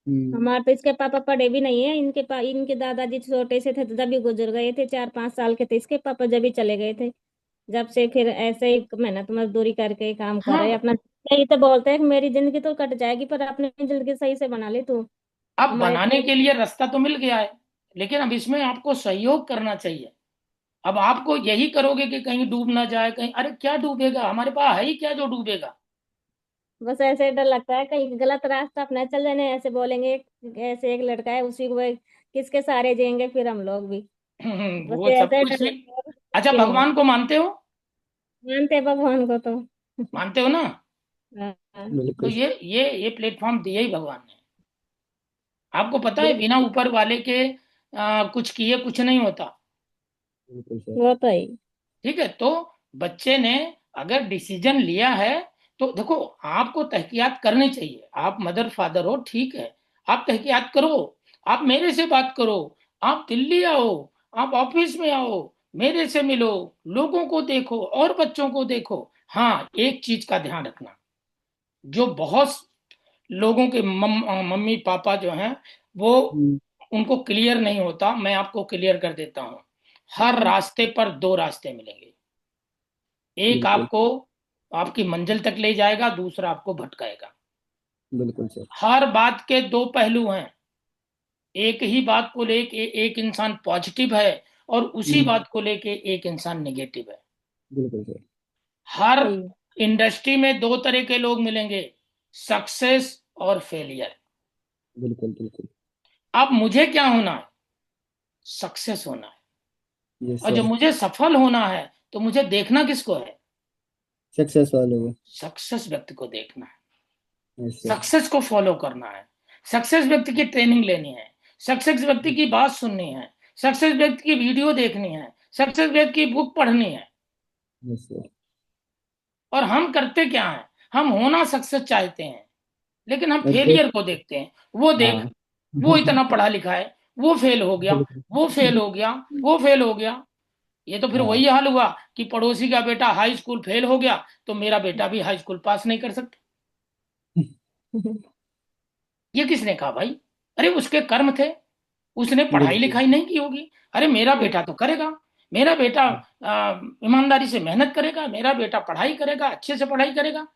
हम्म, हमारे तो इसके पापा पढ़े भी नहीं है। इनके दादाजी छोटे से थे तो जब भी गुजर गए थे, 4-5 साल के थे इसके पापा जब भी चले गए थे। जब से फिर ऐसे ही मेहनत मजदूरी करके काम कर रहे हैं हाँ, अपना। यही तो बोलते हैं कि मेरी जिंदगी तो कट जाएगी पर अपनी जिंदगी सही से बना ले तू। अब हमारे बनाने तो। के लिए रास्ता तो मिल गया है, लेकिन अब इसमें आपको सहयोग करना चाहिए। अब आपको यही करोगे कि कहीं डूब ना जाए, कहीं, अरे क्या डूबेगा? हमारे पास है ही क्या जो डूबेगा? बस ऐसे डर लगता है कहीं गलत रास्ता अपना चल जाने, ऐसे बोलेंगे। ऐसे एक लड़का है उसी को किसके सहारे जिएंगे फिर हम लोग भी। बस वो सब ऐसे कुछ डर ही। लगता है, कुछ अच्छा, भी नहीं। भगवान को मानते हो? मानते हैं भगवान को तो। मानते हो ना? हाँ। तो बिल्कुल ये प्लेटफॉर्म दिया ही भगवान ने। आपको पता है बिल्कुल। बिना ऊपर वाले के कुछ किए कुछ नहीं होता। बिल्कुल सर। वो तो ही। ठीक है, तो बच्चे ने अगर डिसीजन लिया है, तो देखो आपको तहकीयात करनी चाहिए। आप मदर फादर हो, ठीक है, आप तहकीयात करो। आप मेरे से बात करो, आप दिल्ली आओ, आप ऑफिस में आओ, मेरे से मिलो, लोगों को देखो और बच्चों को देखो। हाँ, एक चीज का ध्यान रखना, जो बहुत लोगों के मम्मी पापा जो हैं, वो हम्म, उनको क्लियर नहीं होता। मैं आपको क्लियर कर देता हूँ। हर रास्ते पर 2 रास्ते मिलेंगे। एक बिल्कुल। आपको आपकी मंजिल तक ले जाएगा, दूसरा आपको भटकाएगा। बिल्कुल सर। हर बात के 2 पहलू हैं। एक ही बात को लेके एक इंसान पॉजिटिव है, और उसी हम्म, बात को लेके एक इंसान नेगेटिव है। बिल्कुल सर। हर सही है। इंडस्ट्री में 2 तरह के लोग मिलेंगे, सक्सेस और फेलियर। बिल्कुल बिल्कुल। अब मुझे क्या होना है? सक्सेस होना है। यस और जब सर। मुझे सफल होना है तो मुझे देखना किसको है? सक्सेस वाले को। सक्सेस व्यक्ति को देखना है, यस सर। सक्सेस को फॉलो करना है, सक्सेस व्यक्ति की ट्रेनिंग लेनी है, सक्सेस व्यक्ति की बात सुननी है, सक्सेस व्यक्ति की वीडियो देखनी है, सक्सेस व्यक्ति की बुक पढ़नी है। Yes sir. और हम करते क्या है? हम होना सक्सेस चाहते हैं, लेकिन हम ओके। फेलियर को देखते हैं। वो देख, हाँ। वो इतना पढ़ा लिखा है, वो फेल हो गया, बिल्कुल। वो फेल हो गया, वो फेल हो गया। ये तो फिर हाँ। वही हाल हुआ कि पड़ोसी का बेटा हाई स्कूल फेल हो गया, तो मेरा बेटा भी हाई स्कूल पास नहीं कर सकता। ये किसने कहा भाई? अरे उसके कर्म थे, उसने पढ़ाई बिल्कुल लिखाई नहीं की होगी। अरे मेरा बेटा तो करेगा, मेरा बेटा ईमानदारी से मेहनत करेगा, मेरा बेटा पढ़ाई करेगा, अच्छे से पढ़ाई करेगा,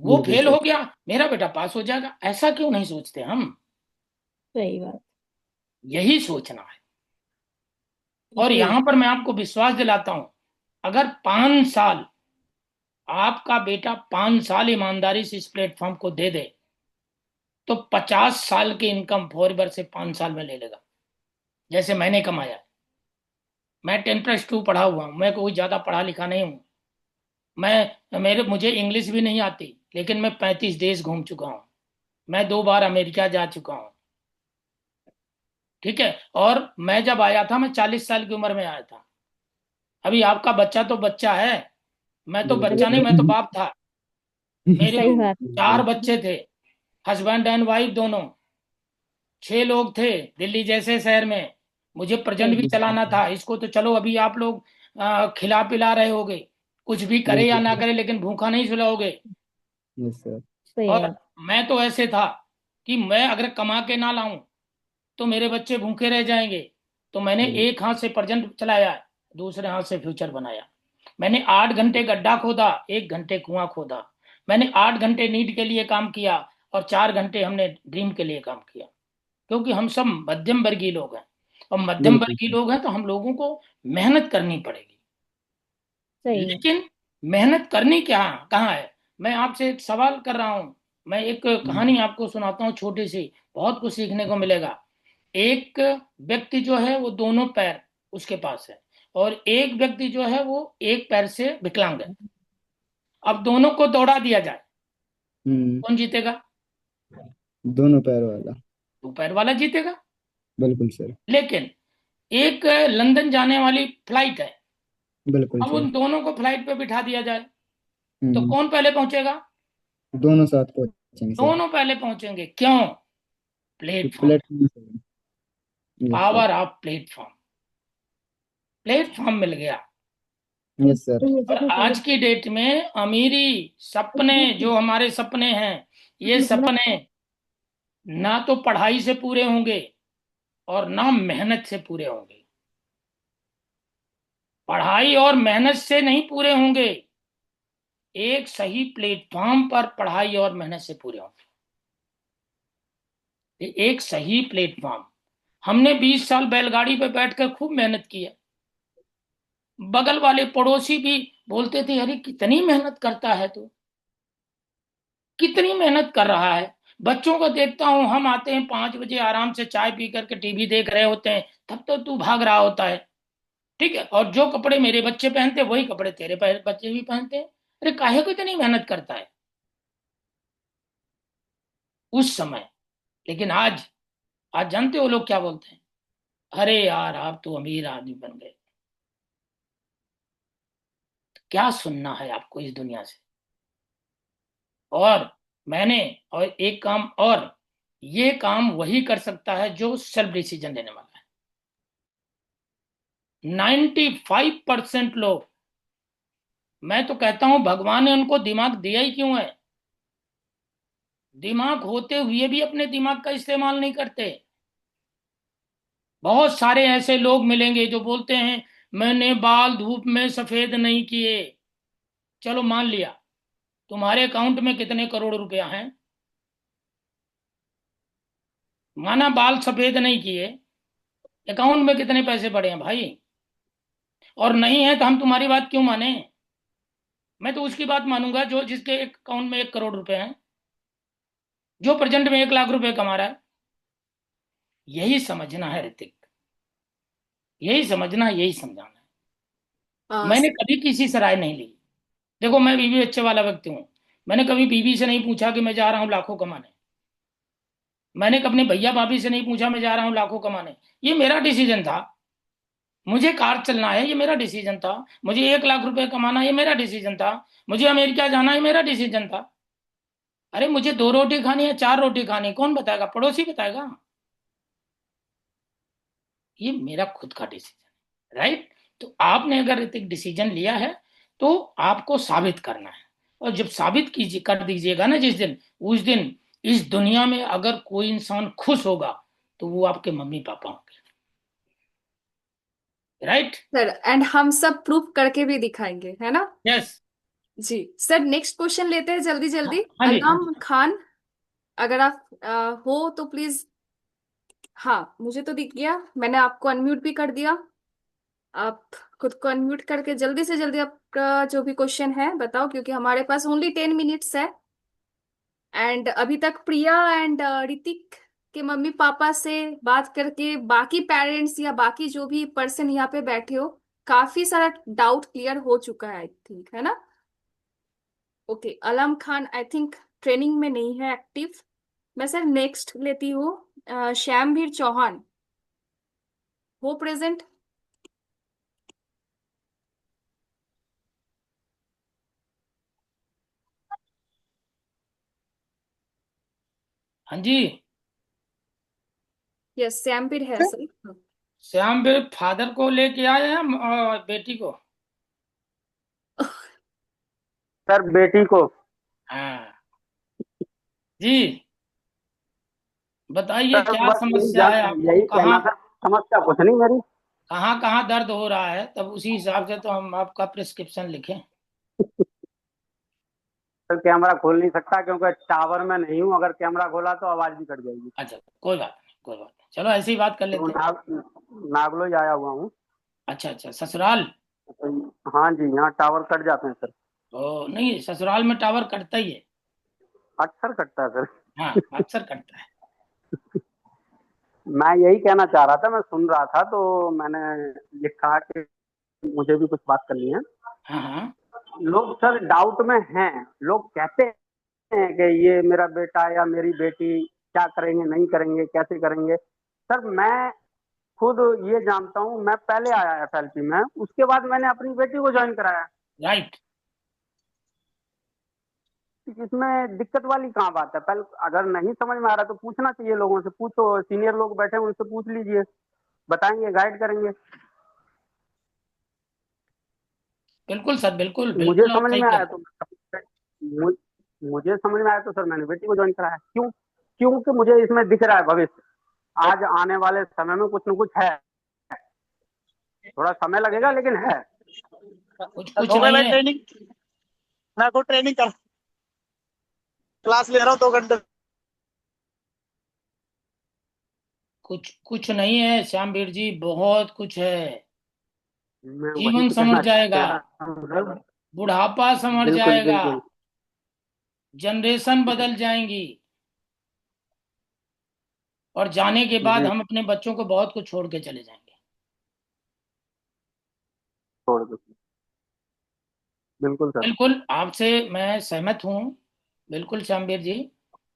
वो बिल्कुल फेल सर। हो गया, मेरा बेटा पास हो जाएगा। ऐसा क्यों नहीं सोचते हम? सही बात। यही सोचना है। और जी। यहां पर मैं आपको विश्वास दिलाता हूं, अगर 5 साल, आपका बेटा 5 साल ईमानदारी से इस प्लेटफॉर्म को दे दे, तो 50 साल की इनकम फोरवर से 5 साल में ले लेगा, जैसे मैंने कमाया है। मैं 10+2 पढ़ा हुआ हूं, मैं कोई ज्यादा पढ़ा लिखा नहीं हूं। मुझे इंग्लिश भी नहीं आती, लेकिन मैं 35 देश घूम चुका हूं। मैं 2 बार अमेरिका जा चुका हूं। ठीक है। और मैं जब आया था, मैं 40 साल की उम्र में आया था। अभी आपका बच्चा तो बच्चा है, मैं तो बिल्कुल बच्चा नहीं, सर। मैं तो बाप था। मेरे सही बात। 4 बच्चे थे, हस्बैंड एंड वाइफ दोनों, 6 लोग थे दिल्ली जैसे शहर में। मुझे प्रेजेंट सही। भी चलाना था इसको। तो चलो अभी आप लोग खिला पिला रहे होगे, कुछ भी करे या बिल्कुल ना सर। करे, लेकिन भूखा नहीं सुलाओगे। Yes sir. सही और बात। मैं तो ऐसे था कि मैं अगर कमा के ना लाऊं तो मेरे बच्चे भूखे रह जाएंगे। तो मैंने एक हाथ से प्रेजेंट चलाया, दूसरे हाथ से फ्यूचर बनाया। मैंने 8 घंटे गड्ढा खोदा, 1 घंटे कुआं खोदा। मैंने 8 घंटे नीड के लिए काम किया, और 4 घंटे हमने ड्रीम के लिए काम किया। क्योंकि हम सब मध्यम वर्गीय लोग हैं, और मध्यम बिल्कुल वर्गीय सर। लोग हैं तो हम लोगों को मेहनत करनी पड़ेगी। सही बात। लेकिन मेहनत करनी क्या, कहाँ है? मैं आपसे एक सवाल कर रहा हूं। मैं एक कहानी आपको सुनाता हूँ छोटी सी, बहुत कुछ सीखने को मिलेगा। एक व्यक्ति जो है वो दोनों पैर उसके पास है, और एक व्यक्ति जो है वो एक पैर से विकलांग है। अब दोनों को दौड़ा दिया जाए, हम्म। कौन जीतेगा? दोनों पैर वाला। 2 पैर वाला जीतेगा। बिल्कुल सर। लेकिन एक लंदन जाने वाली फ्लाइट है, बिल्कुल अब सर। उन दोनों को फ्लाइट पे बिठा दिया जाए, तो हम्म। कौन पहले पहुंचेगा? दोनों साथ पहुंचेंगे सर। दोनों पहले पहुंचेंगे। क्यों? कि platform, platform sir. Yes sir. Power of platform. Platform मिल गया। Yes sir. और आज की डेट में अमीरी, सपने, जो हमारे सपने हैं, ये सपने ना तो पढ़ाई से पूरे होंगे और ना मेहनत से पूरे होंगे। पढ़ाई और मेहनत से नहीं पूरे होंगे, एक सही प्लेटफॉर्म पर पढ़ाई और मेहनत से पूरे होंगे। एक सही प्लेटफॉर्म। हमने 20 साल बैलगाड़ी पे बैठकर खूब मेहनत की है। बगल वाले पड़ोसी भी बोलते थे, अरे कितनी मेहनत करता है तू, कितनी मेहनत कर रहा है। बच्चों को देखता हूं, हम आते हैं 5 बजे, आराम से चाय पी करके टीवी देख रहे होते हैं, तब तो तू भाग रहा होता है। ठीक है। और जो कपड़े मेरे बच्चे पहनते वही कपड़े तेरे बच्चे भी पहनते हैं। अरे काहे को इतनी मेहनत करता है उस समय। लेकिन आज, आज जानते हो लोग क्या बोलते हैं? अरे यार आप तो अमीर आदमी बन गए। क्या सुनना है आपको इस दुनिया से? और मैंने, और एक काम और, ये काम वही कर सकता है जो सेल्फ डिसीजन लेने वाला है। 95% लोग, मैं तो कहता हूं भगवान ने उनको दिमाग दिया ही क्यों है? दिमाग होते हुए भी अपने दिमाग का इस्तेमाल नहीं करते। बहुत सारे ऐसे लोग मिलेंगे जो बोलते हैं मैंने बाल धूप में सफेद नहीं किए। चलो मान लिया, तुम्हारे अकाउंट में कितने करोड़ रुपया हैं? माना बाल सफेद नहीं किए, अकाउंट में कितने पैसे पड़े हैं भाई? और नहीं है तो हम तुम्हारी बात क्यों माने? मैं तो उसकी बात मानूंगा जो जिसके अकाउंट में 1 करोड़ रुपए हैं, जो प्रेजेंट में 1 लाख रुपए कमा रहा है। यही समझना है ऋतिक, यही समझना, यही समझाना है। आ, मैंने कभी किसी से राय नहीं ली। देखो मैं बीवी बच्चे वाला व्यक्ति हूँ। मैंने कभी बीवी से नहीं पूछा कि मैं जा रहा हूँ लाखों कमाने। मैंने अपने भैया भाभी से नहीं पूछा मैं जा रहा हूँ लाखों कमाने। ये मेरा डिसीजन था। मुझे कार चलना है, ये मेरा डिसीजन था। मुझे 1 लाख रुपए कमाना, ये मेरा डिसीजन था। मुझे अमेरिका जाना, ये मेरा डिसीजन था। अरे मुझे 2 रोटी खानी है, 4 रोटी खानी है, कौन बताएगा? पड़ोसी बताएगा। ये मेरा खुद का डिसीजन, राइट? तो आपने अगर एक डिसीजन लिया है तो आपको साबित करना है। और जब साबित कीजिए कर दीजिएगा ना जिस दिन, उस दिन इस दुनिया में अगर कोई इंसान खुश होगा तो वो आपके मम्मी पापा होंगे, राइट? सर, एंड हम सब प्रूफ करके भी दिखाएंगे, है ना? यस। जी सर, नेक्स्ट क्वेश्चन लेते हैं जल्दी हाँ जल्दी। हाँ जी, हाँ अल्लाम जी। खान, अगर आप हो तो प्लीज। हाँ, मुझे तो दिख गया, मैंने आपको अनम्यूट भी कर दिया। आप खुद को अनम्यूट करके जल्दी से जल्दी आपका जो भी क्वेश्चन है बताओ, क्योंकि हमारे पास ओनली 10 मिनट्स है। एंड अभी तक प्रिया एंड ऋतिक के मम्मी पापा से बात करके बाकी पेरेंट्स या बाकी जो भी पर्सन यहाँ पे बैठे हो, काफी सारा डाउट क्लियर हो चुका है, आई थिंक, है ना? ओके, अलम खान आई थिंक ट्रेनिंग में नहीं है एक्टिव। मैं सर नेक्स्ट लेती हूँ श्यामवीर चौहान, हो प्रेजेंट? हाँ जी। यस, श्यामवीर है सर। श्याम भी फादर को लेके आए हैं बेटी को? सर बेटी को। हाँ जी, बताइए सर क्या बस समस्या है आपको, यही कहाँ कहना था, समस्या कुछ नहीं मेरी। कहाँ कहाँ दर्द हो रहा है, तब उसी हिसाब से तो हम आपका प्रिस्क्रिप्शन लिखें। सर कैमरा खोल नहीं सकता क्योंकि टावर में नहीं हूँ, अगर कैमरा खोला तो आवाज भी कट जाएगी। अच्छा, कोई बात नहीं, कोई बात नहीं, चलो ऐसे ही बात कर तो लेते हैं। नागलोई आया हुआ हूँ। अच्छा अच्छा, ससुराल। तो हाँ जी, यहाँ टावर कट जाते हैं सर। ओ नहीं, ससुराल में टावर कटता ही है। अक्सर कटता है सर। हाँ, अक्सर कटता है। मैं यही कहना चाह रहा था, मैं सुन रहा था तो मैंने लिखा कि मुझे भी कुछ बात करनी है। हाँ हाँ। लोग सर डाउट में हैं, लोग कहते हैं कि ये मेरा बेटा या मेरी बेटी क्या करेंगे, नहीं करेंगे, कैसे करेंगे। सर मैं खुद ये जानता हूँ, मैं पहले आया एफएलपी में, उसके बाद मैंने अपनी बेटी को ज्वाइन कराया। राइट। इसमें दिक्कत वाली कहाँ बात है? पहले अगर नहीं समझ में आ रहा तो पूछना चाहिए, लोगों से पूछो, सीनियर लोग बैठे हैं उनसे पूछ लीजिए, बताएंगे, गाइड करेंगे। बिल्कुल सर, बिल्कुल मुझे बिल्कुल, आप समझ सही में कह आया रहे हैं। तो मु- मुझे समझ में आया तो सर मैंने बेटी को ज्वाइन कराया। क्यों? क्योंकि मुझे इसमें दिख रहा है भविष्य, आज आने वाले समय में कुछ न कुछ है। थोड़ा समय लगेगा लेकिन है। कुछ कुछ हो गई नहीं भाई है। ट्रेनिंग। मैं को ट्रेनिंग कर क्लास ले रहा हूँ 2 घंटे। कुछ कुछ नहीं है श्यामवीर जी, बहुत कुछ है। मैं वही जीवन तो संवर कहना जाएगा, चाह रहा हूँ सर। बुढ़ापा संवर बिल्कुल जाएगा, बिल्कुल। जनरेशन बदल जाएंगी, और जाने के बाद जी, हम अपने बच्चों को बहुत कुछ छोड़ के चले जाएंगे। छोड़ दो। बिल्कुल सर। बिल्कुल आपसे मैं सहमत हूँ, बिल्कुल श्यामवीर जी,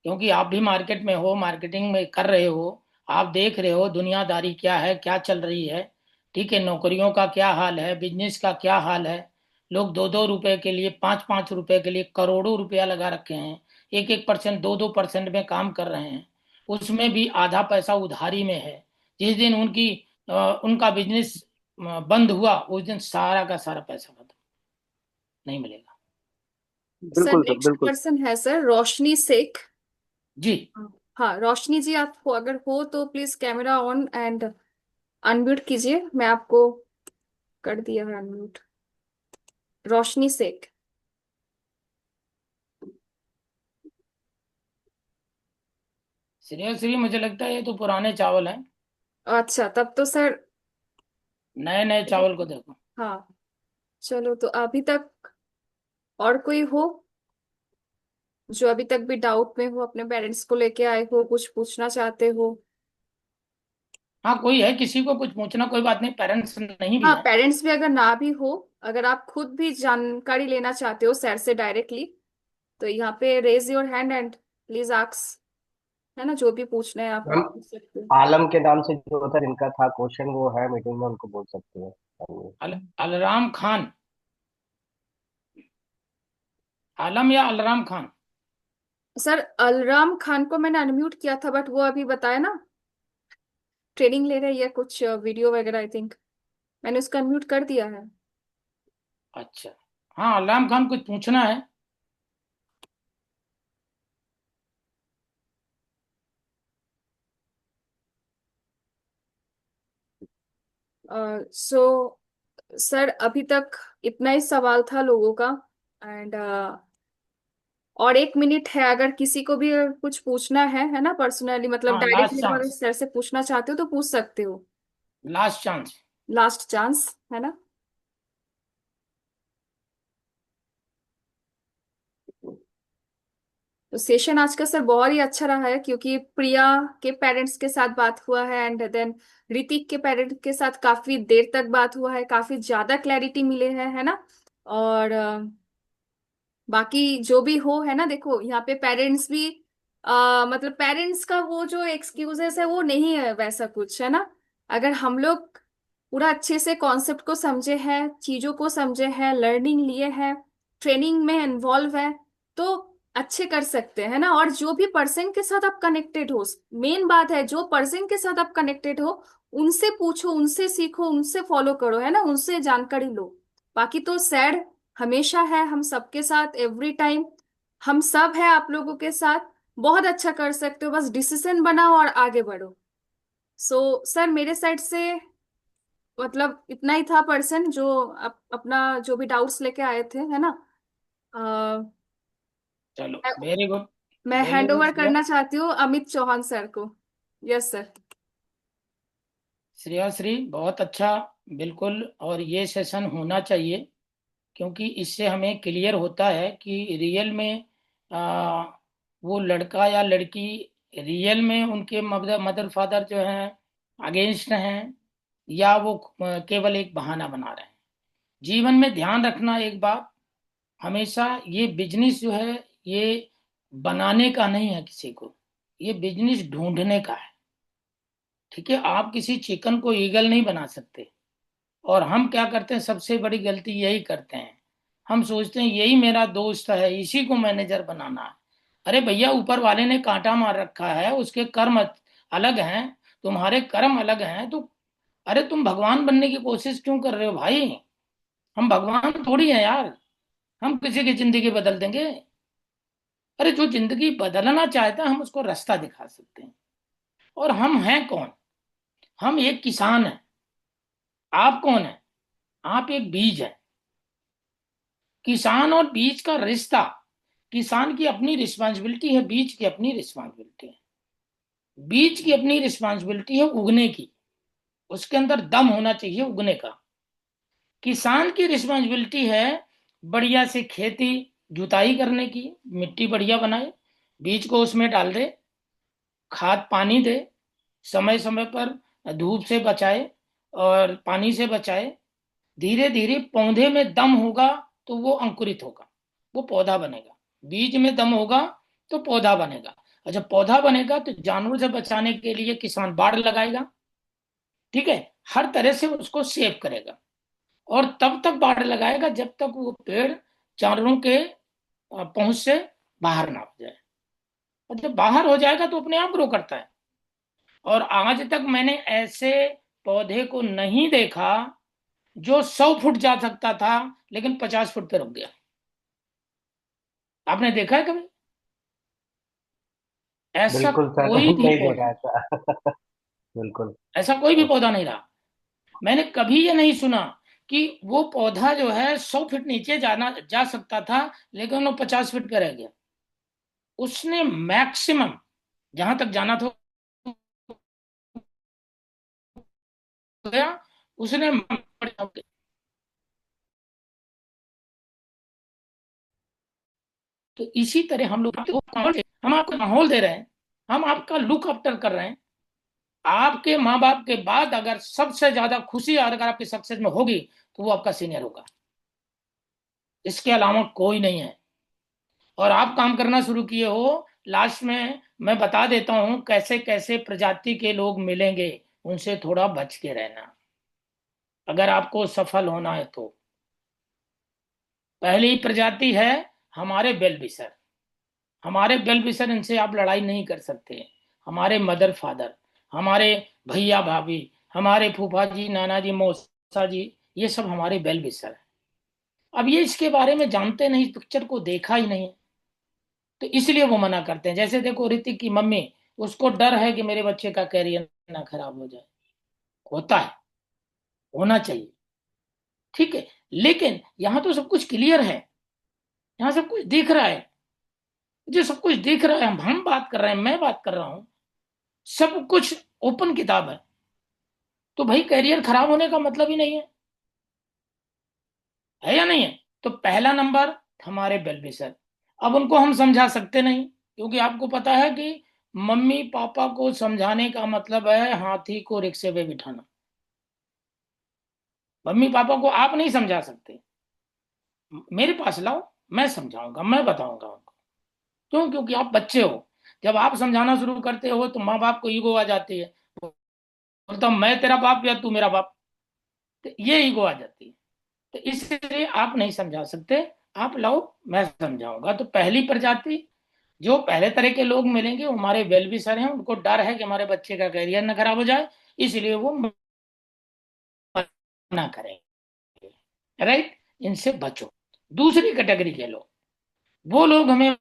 क्योंकि आप भी मार्केट में हो, मार्केटिंग में कर रहे हो, आप देख रहे हो दुनियादारी क्या है, क्या चल रही है। ठीक है, नौकरियों का क्या हाल है, बिजनेस का क्या हाल है। लोग 2-2 रुपए के लिए, 5-5 रुपए के लिए करोड़ों रुपया लगा रखे हैं, 1-1%, 2-2% में काम कर रहे हैं। उसमें भी आधा पैसा उधारी में है। जिस दिन उनका बिजनेस बंद हुआ, उस दिन सारा का सारा पैसा खत्म, नहीं मिलेगा। सर बिल्कुल सर। नेक्स्ट बिल्कुल। पर्सन है सर रोशनी शेख। जी। हाँ, रोशनी जी, आप अगर हो तो please camera on and unmute कीजिए, मैं आपको कर दिया है अनम्यूट। रोशनी शेख। सीरियसली मुझे लगता है ये तो पुराने चावल हैं। अच्छा, तब तो सर, नए नए चावल को देखो। हाँ, चलो तो अभी तक और कोई हो जो अभी तक भी डाउट में हो, अपने पेरेंट्स को लेके आए हो, कुछ पूछना चाहते हो? हाँ, कोई है किसी को कुछ पूछना, कोई बात नहीं, पेरेंट्स नहीं भी हाँ, है। पेरेंट्स भी अगर ना भी हो, अगर आप खुद भी जानकारी लेना चाहते हो सर से डायरेक्टली, तो यहाँ पे raise your hand and please ask, है ना? जो भी पूछना है आप मैम, पूछ सकते हो। आलम के नाम से जो सर इनका था क्वेश्चन, वो है मीटिंग में, उनको बोल सकते हैं। अलराम खान, आलम या alarm Khan? Sir alarm Khan को मैंने अनम्यूट किया था, बट वो अभी बताया ना, ट्रेनिंग ले रही है कुछ वीडियो वगैरह, आई थिंक मैंने उसका अनम्यूट कर दिया है। अच्छा, हाँ, अलराम खान कुछ पूछना है। सो सर अभी तक इतना ही सवाल था लोगों का। एंड और 1 मिनट है, अगर किसी को भी कुछ पूछना है ना, पर्सनली मतलब हाँ, लास्ट डायरेक्टली अगर चांस। सर से पूछना चाहते हो तो पूछ सकते हो। Last chance. लास्ट चांस है ना। तो सेशन आज का सर बहुत ही अच्छा रहा है, क्योंकि प्रिया के पेरेंट्स के साथ बात हुआ है, एंड देन ऋतिक के पेरेंट्स के साथ काफी देर तक बात हुआ है, काफी ज्यादा क्लैरिटी मिले है ना। और बाकी जो भी हो है ना, देखो यहाँ पे पेरेंट्स भी मतलब पेरेंट्स का वो जो एक्सक्यूजेस है वो नहीं है वैसा कुछ, है ना। अगर हम लोग पूरा अच्छे से कॉन्सेप्ट को समझे हैं, चीजों को समझे हैं, लर्निंग लिए हैं, ट्रेनिंग में इन्वॉल्व है, तो अच्छे कर सकते हैं ना। और जो भी पर्सन के साथ आप कनेक्टेड हो, मेन बात है जो पर्सन के साथ आप कनेक्टेड हो उनसे पूछो, उनसे सीखो, उनसे फॉलो करो, है ना, उनसे जानकारी लो। बाकी तो सैड हमेशा है हम सबके साथ, एवरी टाइम हम सब है आप लोगों के साथ। बहुत अच्छा कर सकते हो, बस डिसीजन बनाओ और आगे बढ़ो। सर मेरे साइड से मतलब इतना ही था, पर्सन जो अपना जो भी डाउट्स लेके आए थे, है ना। अ, चलो, मैं वेरी गुड। मैं very hand good over Shreya. करना चाहती हूँ अमित चौहान सर को। Yes sir. श्रेया श्री, बहुत अच्छा। बिल्कुल, और ये सेशन होना चाहिए, क्योंकि इससे हमें क्लियर होता है कि रियल में आ, वो लड़का या लड़की रियल में उनके मदर मदर फादर जो हैं अगेंस्ट हैं, या वो केवल एक बहाना बना रहे हैं। जीवन में ध्यान रखना एक बात, हमेशा ये बिजनेस जो है, ये बनाने का नहीं है किसी को, ये बिजनेस ढूंढने का है। ठीक है, आप किसी चिकन को ईगल नहीं बना सकते। और हम क्या करते हैं, सबसे बड़ी गलती यही करते हैं, हम सोचते हैं यही मेरा दोस्त है, इसी को मैनेजर बनाना है। अरे भैया, ऊपर वाले ने कांटा मार रखा है, उसके कर्म अलग हैं, तुम्हारे कर्म अलग हैं। तो अरे तुम भगवान बनने की कोशिश क्यों कर रहे हो भाई? हम भगवान थोड़ी हैं यार, हम किसी की जिंदगी बदल देंगे? अरे जो जिंदगी बदलना चाहता है हम उसको रास्ता दिखा सकते हैं। और हम हैं कौन? हम एक किसान हैं। आप कौन है? आप एक बीज है। किसान और बीज का रिश्ता, किसान की अपनी रिस्पॉन्सिबिलिटी है, बीज की अपनी रिस्पॉन्सिबिलिटी है। बीज की अपनी रिस्पॉन्सिबिलिटी है उगने की, उसके अंदर दम होना चाहिए उगने का। किसान की रिस्पॉन्सिबिलिटी है बढ़िया से खेती जुताई करने की, मिट्टी बढ़िया बनाए, बीज को उसमें डाल दे, खाद पानी दे, समय समय पर धूप से बचाए और पानी से बचाए। धीरे धीरे पौधे में दम होगा तो वो अंकुरित होगा, वो पौधा बनेगा। बीज में दम होगा तो पौधा बनेगा। और जब पौधा बनेगा तो जानवरों से बचाने के लिए किसान बाड़ लगाएगा। ठीक है, हर तरह से उसको सेव करेगा। और तब तक बाड़ लगाएगा जब तक वो पेड़ जानवरों के पहुंच से बाहर ना हो जाए। और जब बाहर हो जाएगा तो अपने आप ग्रो करता है। और आज तक मैंने ऐसे पौधे को नहीं देखा जो 100 फुट जा सकता था लेकिन 50 फुट पे रुक गया। आपने देखा है कभी? ऐसा बिल्कुल सर। कोई भी नहीं पौधा, देखा ऐसा। बिल्कुल। ऐसा कोई भी पौधा नहीं रहा। मैंने कभी ये नहीं सुना कि वो पौधा जो है 100 फीट नीचे जाना जा सकता था लेकिन वो 50 फीट पे रह गया। उसने मैक्सिमम जहां तक जाना था गया। उसने, तो इसी तरह हम लोग हम आपको माहौल दे रहे हैं, हम आपका लुक आफ्टर कर रहे हैं। आपके माँ बाप के बाद अगर सबसे ज्यादा खुशी अगर आपकी सक्सेस में होगी तो वो आपका सीनियर होगा, इसके अलावा कोई नहीं है। और आप काम करना शुरू किए हो, लास्ट में मैं बता देता हूं कैसे कैसे प्रजाति के लोग मिलेंगे, उनसे थोड़ा बच के रहना अगर आपको सफल होना है तो। पहली प्रजाति है हमारे वेल विशर। हमारे वेल विशर, इनसे आप लड़ाई नहीं कर सकते। हमारे मदर फादर, हमारे भैया भाभी, हमारे फूफा जी, नाना जी, मौसा जी, ये सब हमारे वेल विशर है। अब ये इसके बारे में जानते नहीं, पिक्चर को देखा ही नहीं, तो इसलिए वो मना करते हैं। जैसे देखो ऋतिक की मम्मी, उसको डर है कि मेरे बच्चे का कैरियर ना खराब हो जाए। होता है, होना चाहिए, ठीक है। लेकिन यहाँ तो सब कुछ क्लियर है, यहाँ सब कुछ दिख रहा है, जो सब कुछ दिख रहा है, हम बात कर रहे हैं, मैं बात कर रहा हूं, सब कुछ ओपन किताब है। तो भाई कैरियर खराब होने का मतलब ही नहीं है या नहीं है? तो पहला नंबर हमारे वेल विशर। अब उनको हम समझा सकते नहीं, क्योंकि आपको पता है कि मम्मी पापा को समझाने का मतलब है हाथी को रिक्शे पे बिठाना। मम्मी पापा को आप नहीं समझा सकते, मेरे पास लाओ, मैं समझाऊंगा, मैं बताऊंगा उनको। क्यों? क्योंकि आप बच्चे हो। जब आप समझाना शुरू करते हो तो माँ बाप को ईगो आ जाती है, बोलता हूं मैं तेरा बाप या तू मेरा बाप, तो ये ईगो आ जाती है। तो इसलिए आप नहीं समझा सकते, आप लाओ, मैं समझाऊंगा। तो पहली प्रजाति, जो पहले तरह के लोग मिलेंगे वो हमारे वेल विशर हैं, उनको डर है कि हमारे बच्चे का करियर ना खराब हो जाए, इसलिए वो मना करेंगे, राइट। इनसे बचो। दूसरी कैटेगरी के लोग, वो लोग हमें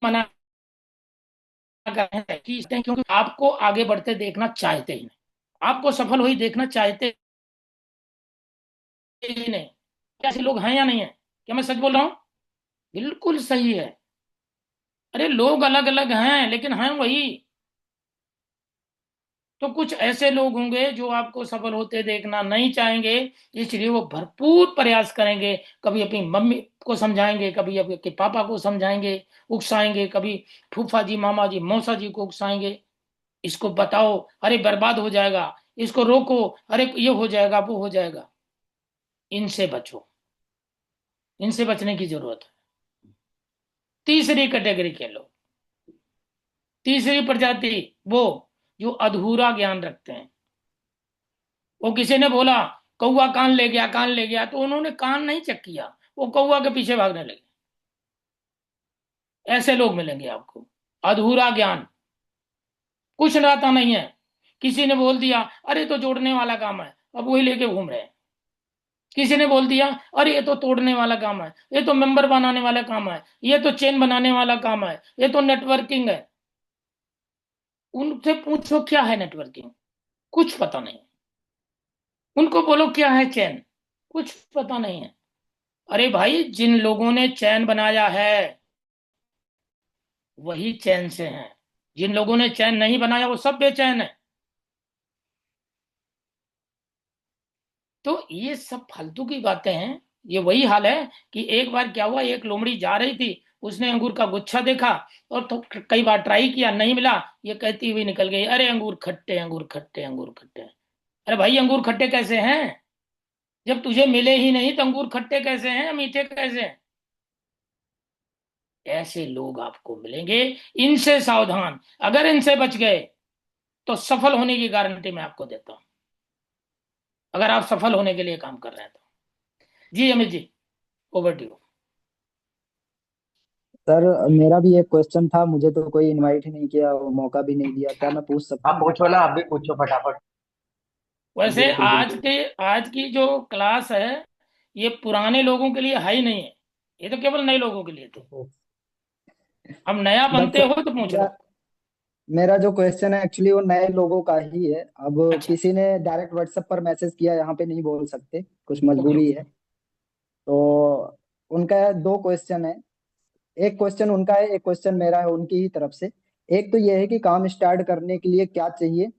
मना कर रहे हैं क्योंकि आपको आगे बढ़ते देखना चाहते ही नहीं, आपको सफल हुई देखना चाहते ही नहीं। ऐसे लोग हैं या नहीं है? क्या मैं सच बोल रहा हूँ? बिल्कुल सही है। अरे लोग अलग अलग हैं लेकिन हैं वही। तो कुछ ऐसे लोग होंगे जो आपको सफल होते देखना नहीं चाहेंगे, इसलिए वो भरपूर प्रयास करेंगे। कभी अपनी मम्मी को समझाएंगे, कभी अपने पापा को समझाएंगे, उकसाएंगे, कभी फूफा जी मामा जी मौसा जी को उकसाएंगे, इसको बताओ अरे बर्बाद हो जाएगा, इसको रोको, अरे ये हो जाएगा वो हो जाएगा। इनसे बचो, इनसे बचने की जरूरत है। तीसरी कैटेगरी के लोग, तीसरी प्रजाति, वो जो अधूरा ज्ञान रखते हैं। वो किसी ने बोला कौवा कान ले गया, कान ले गया, तो उन्होंने कान नहीं चेक किया, वो कौवा के पीछे भागने लगे। ऐसे लोग मिलेंगे आपको, अधूरा ज्ञान, कुछ रहता नहीं है। किसी ने बोल दिया अरे तो जोड़ने वाला काम है, अब वही लेके घूम रहे हैं। किसी ने बोल दिया अरे ये तो तोड़ने वाला काम है, ये तो मेंबर बनाने वाला काम है, ये तो चेन बनाने वाला काम है, ये तो नेटवर्किंग है। उनसे पूछो क्या है नेटवर्किंग, कुछ पता नहीं। उनको बोलो क्या है चैन, कुछ पता नहीं है। अरे भाई जिन लोगों ने चैन बनाया है वही चैन से हैं, जिन लोगों ने चैन नहीं बनाया वो सब बेचैन है। तो ये सब फालतू की बातें हैं। ये वही हाल है कि एक बार क्या हुआ, एक लोमड़ी जा रही थी, उसने अंगूर का गुच्छा देखा और तो कई बार ट्राई किया, नहीं मिला, ये कहती हुई निकल गई अरे अंगूर खट्टे, अंगूर खट्टे, अंगूर खट्टे। अरे भाई अंगूर खट्टे कैसे हैं? जब तुझे मिले ही नहीं तो अंगूर खट्टे कैसे हैं, मीठे कैसे हैं? ऐसे लोग आपको मिलेंगे, इनसे सावधान। अगर इनसे बच गए तो सफल होने की गारंटी मैं आपको देता हूं, अगर आप सफल होने के लिए काम कर रहे हैं तो। जी Amit ji, over to you. Sir मेरा भी एक क्वेश्चन था, मुझे तो कोई इनवाइट ही नहीं किया और मौका भी नहीं दिया, क्या मैं पूछ सकता आप हूँ? पूछो ना, आप भी पूछो फटाफट। वैसे बिल्कुल बिल्कुल। आज की जो क्लास है ये पुराने लोगों के लिए है ही नहीं है, ये तो केवल नए लोगों के लिए थे। अब नया बट बनते सर हो तो पूछ मेरा लो। मेरा जो क्वेश्चन है एक्चुअली वो नए लोगों का ही है। अब अच्छा, किसी ने डायरेक्ट व्हाट्सएप पर मैसेज किया, यहाँ पे नहीं बोल सकते, कुछ ओके मजबूरी ओके। है। तो उनका दो क्वेश्चन है, एक क्वेश्चन उनका है, एक क्वेश्चन मेरा है उनकी ही तरफ से। एक तो ये है कि काम स्टार्ट करने के लिए क्या चाहिए,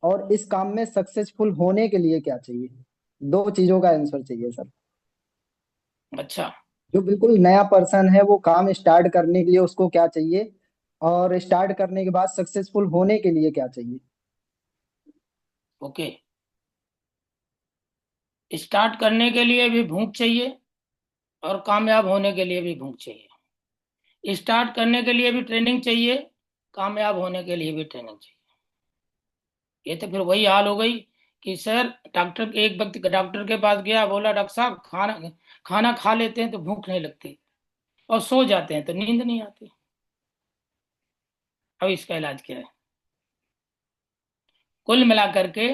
और इस काम में सक्सेसफुल होने के लिए क्या चाहिए। दो चीजों का आंसर चाहिए सर। अच्छा जो बिल्कुल नया पर्सन है वो काम स्टार्ट करने के लिए उसको क्या चाहिए, और स्टार्ट करने के बाद सक्सेसफुल होने के लिए क्या चाहिए। ओके, स्टार्ट करने के लिए भी भूख चाहिए और कामयाब होने के लिए भी भूख चाहिए। स्टार्ट करने के लिए भी ट्रेनिंग चाहिए, कामयाब होने के लिए भी ट्रेनिंग चाहिए। ये तो फिर वही हाल हो गई कि सर डॉक्टर, एक व्यक्ति डॉक्टर के पास गया, बोला डॉक्टर साहब खाना खाना खा लेते हैं तो भूख नहीं लगती, और सो जाते हैं तो नींद नहीं आती। अब इसका इलाज क्या है? कुल मिलाकर के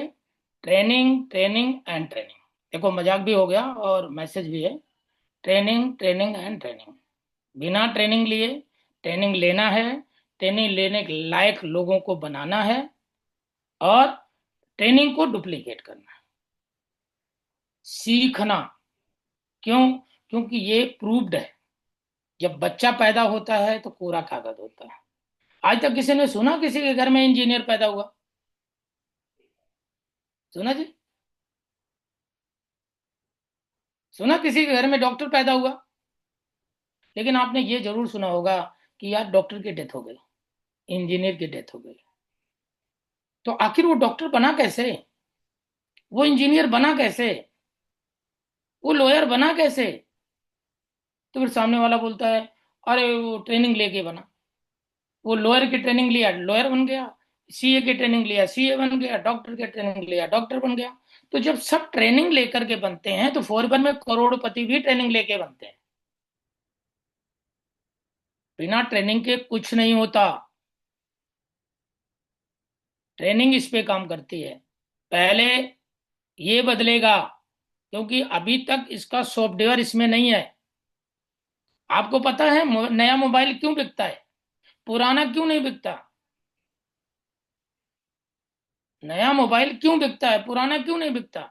ट्रेनिंग, ट्रेनिंग एंड ट्रेनिंग। देखो मजाक भी हो गया और मैसेज भी है, ट्रेनिंग, ट्रेनिंग एंड ट्रेनिंग। बिना ट्रेनिंग लिए, ट्रेनिंग लेना है, ट्रेनिंग लेने के लायक लोगों को बनाना है, और ट्रेनिंग को डुप्लीकेट करना है, सीखना। क्यों? क्योंकि ये प्रूव्ड है, जब बच्चा पैदा होता है तो कोरा कागज होता है। आज तक किसी ने सुना किसी के घर में इंजीनियर पैदा हुआ? सुना जी? सुना किसी के घर में डॉक्टर पैदा हुआ? लेकिन आपने ये जरूर सुना होगा कि यार डॉक्टर की डेथ हो गई, इंजीनियर की डेथ हो गई। तो आखिर वो डॉक्टर बना कैसे? वो इंजीनियर बना कैसे? वो लॉयर बना कैसे? तो फिर सामने वाला बोलता है, अरे वो ट्रेनिंग लेके बना। वो लॉयर की ट्रेनिंग लिया, लॉयर बन गया। सीए की ट्रेनिंग लिया, सीए बन गया। डॉक्टर की ट्रेनिंग लिया, डॉक्टर बन गया। तो जब सब ट्रेनिंग लेकर के बनते हैं तो फॉरेन में करोड़पति भी ट्रेनिंग लेके बनते हैं। बिना ट्रेनिंग के कुछ नहीं होता। ट्रेनिंग इस पे काम करती है। पहले ये बदलेगा, क्योंकि अभी तक इसका सॉफ्टवेयर इसमें नहीं है। आपको पता है नया मोबाइल क्यों बिकता है, पुराना क्यों नहीं बिकता? नया मोबाइल क्यों बिकता है, पुराना क्यों नहीं बिकता?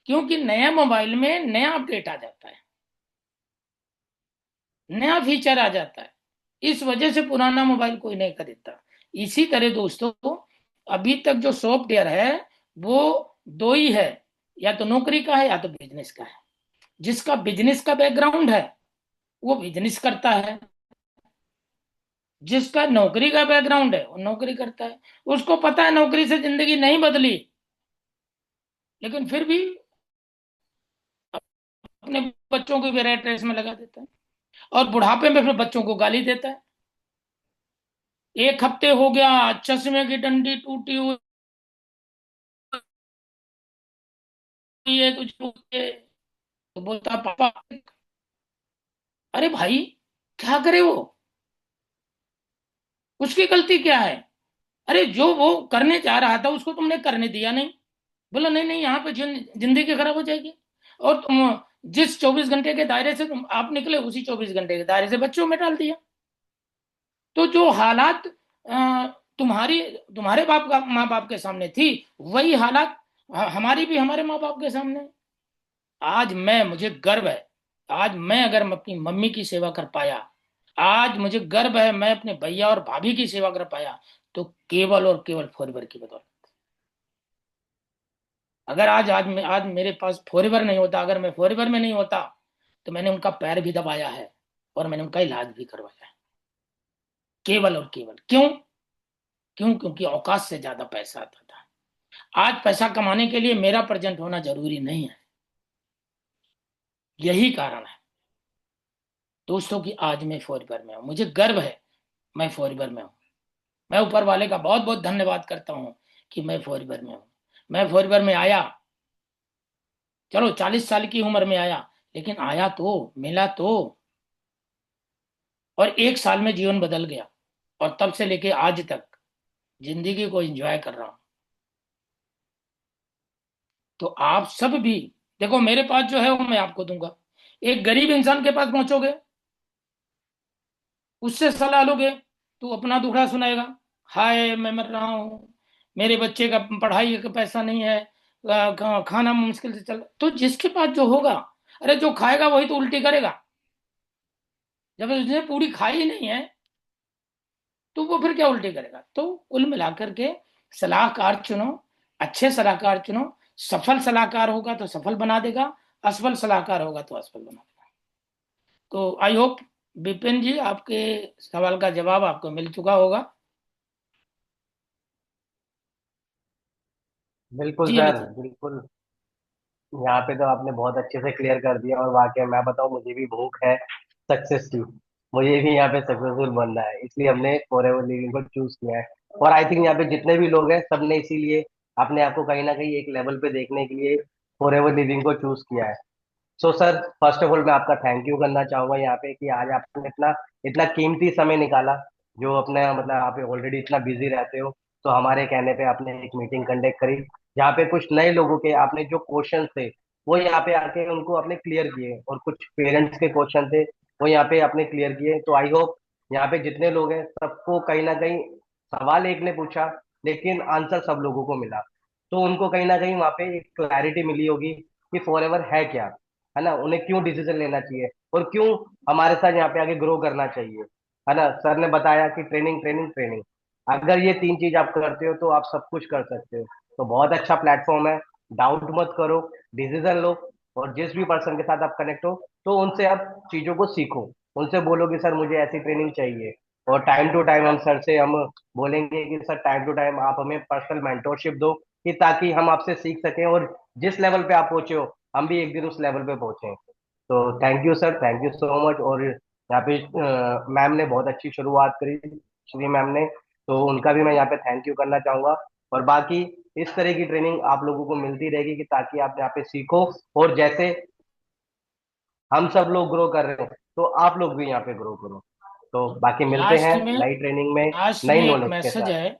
क्योंकि नया मोबाइल में नया अपडेट आ जाता है, नया फीचर आ जाता है। इस वजह से पुराना मोबाइल कोई नहीं खरीदता। इसी तरह दोस्तों, अभी तक जो सॉफ्टवेयर है वो दो ही है, या तो नौकरी का है या तो बिजनेस का है। जिसका बिजनेस का बैकग्राउंड है वो बिजनेस करता है, जिसका नौकरी का बैकग्राउंड है वो नौकरी करता है। उसको पता है नौकरी से जिंदगी नहीं बदली, लेकिन फिर भी अपने बच्चों को भी रेट रेस में लगा देता है, और बुढ़ापे में फिर बच्चों को गाली देता है। एक हफ्ते हो गया, चश्मे की डंडी टूटी हुई है तुझे, तो बोलता पापा। अरे भाई, क्या करे वो? उसकी गलती क्या है? अरे जो वो करने जा रहा था उसको तुमने करने दिया नहीं। बोला नहीं नहीं, यहाँ पे जिंदगी खराब हो जाएगी। और तुम जिस 24 घंटे के दायरे से तुम आप निकले, उसी 24 घंटे के दायरे से बच्चों में डाल दिया। तो जो हालात अ, तुम्हारी तुम्हारे बाप का माँ बाप के सामने थी, वही हालात हमारी भी हमारे माँ बाप के सामने है। आज मुझे गर्व है, आज मैं अगर मैं अपनी मम्मी की सेवा कर पाया, आज मुझे गर्व है मैं अपने भैया और भाभी की सेवा कर पाया, तो केवल और केवल फॉरएवर की बदौलत। अगर आज मेरे पास फॉरएवर नहीं होता, अगर मैं फॉरएवर में नहीं होता, तो मैंने उनका पैर भी दबाया है और मैंने उनका इलाज भी करवाया है। केवल और केवल क्यों? क्यों? क्योंकि औकात से ज्यादा पैसा आता था। आज पैसा कमाने के लिए मेरा प्रेजेंट होना जरूरी नहीं है। यही कारण है दोस्तों कि आज मैं फॉरएवर में हूं। मुझे गर्व है मैं फॉरएवर में हूं। मैं ऊपर वाले का बहुत बहुत धन्यवाद करता हूं कि मैं फॉरएवर में हूं। मैं फॉरएवर में आया, चलो 40 साल की उम्र में आया, लेकिन आया तो मिला तो, और 1 साल में जीवन बदल गया। और तब से लेके आज तक जिंदगी को एंजॉय कर रहा हूं। तो आप सब भी देखो, मेरे पास जो है वो मैं आपको दूंगा। एक गरीब इंसान के पास पहुंचोगे, उससे सलाह लोगे, तू अपना दुखड़ा सुनाएगा, हाय मैं मर रहा हूँ, मेरे बच्चे का पढ़ाई का पैसा नहीं है, खाना मुश्किल से चल। तो जिसके पास जो होगा, अरे जो खाएगा वही तो उल्टी करेगा। जब उसने पूरी खाई ही नहीं है तो वो फिर क्या उल्टी करेगा? तो कुल मिलाकर के सलाहकार चुनो, अच्छे सलाहकार चुनो। सफल सलाहकार होगा तो सफल बना देगा, असफल सलाहकार होगा तो असफल बना देगा। तो आई होप विपिन जी, आपके सवाल का जवाब आपको मिल चुका होगा। बिल्कुल जी सर, अमित जी। बिल्कुल। यहाँ पे तो आपने बहुत अच्छे से क्लियर कर दिया, और वाकई मैं बताऊँ, मुझे भी भूख है सक्सेस की। मुझे भी यहाँ पे सक्सेसफुल बनना है, इसलिए हमने फॉरएवर लिविंग को चूज किया है। और आई थिंक यहाँ पे जितने भी लोग हैं, सबने इसीलिए अपने आप को कहीं ना कहीं एक लेवल पे देखने के लिए फॉरएवर लिविंग को चूज किया है। So sir, first of all मैं आपका थैंक यू करना चाहूंगा यहाँ पे कि आज आपने इतना इतना कीमती समय निकाला। जो अपने मतलब आप ऑलरेडी इतना बिजी रहते हो, तो हमारे कहने पे आपने एक मीटिंग कंडक्ट करी, जहाँ पे कुछ नए लोगों के आपने जो क्वेश्चन थे वो यहाँ पे आके उनको आपने क्लियर किए, और कुछ पेरेंट्स के क्वेश्चन थे वो यहाँ पे आपने क्लियर किए। तो आई होप यहाँ पे जितने लोग हैं सबको कहीं ना कहीं, सवाल एक ने पूछा लेकिन आंसर सब लोगों को मिला, तो उनको कहीं ना कहीं वहाँ पे एक क्लैरिटी मिली होगी कि फॉरएवर है क्या, है ना, उन्हें क्यों डिसीजन लेना चाहिए और क्यों हमारे साथ यहाँ पे आगे ग्रो करना चाहिए, है ना। सर ने बताया कि ट्रेनिंग ट्रेनिंग ट्रेनिंग, अगर ये तीन चीज आप करते हो तो आप सब कुछ कर सकते हो। तो बहुत अच्छा प्लेटफॉर्म है, डाउट मत करो, डिसीजन लो, और जिस भी पर्सन के साथ आप कनेक्ट हो तो उनसे आप चीजों को सीखो, उनसे बोलो कि सर मुझे ऐसी ट्रेनिंग चाहिए। और टाइम टू टाइम हम सर से हम बोलेंगे कि सर टाइम टू टाइम आप हमें पर्सनल मेंटोरशिप दो, कि ताकि हम आपसे सीख सकें और जिस लेवल पे आप पहुंचे हो हम भी एक दिन उस लेवल पे पहुंचे। तो thank you sir, thank you so much. और यहाँ पे मैम ने बहुत अच्छी शुरुआत करी, श्री मैम ने, तो उनका भी मैं यहाँ पे थैंक यू करना चाहूंगा। और बाकी इस तरह की ट्रेनिंग आप लोगों को मिलती रहेगी कि ताकि आप यहाँ पे सीखो, और जैसे हम सब लोग ग्रो कर रहे हैं तो आप लोग भी यहाँ पे ग्रो करो। तो बाकी मिलते हैं लास्ट में नई ट्रेनिंग में लास्ट नई में एक नॉलेज के मैसेज साथ। है।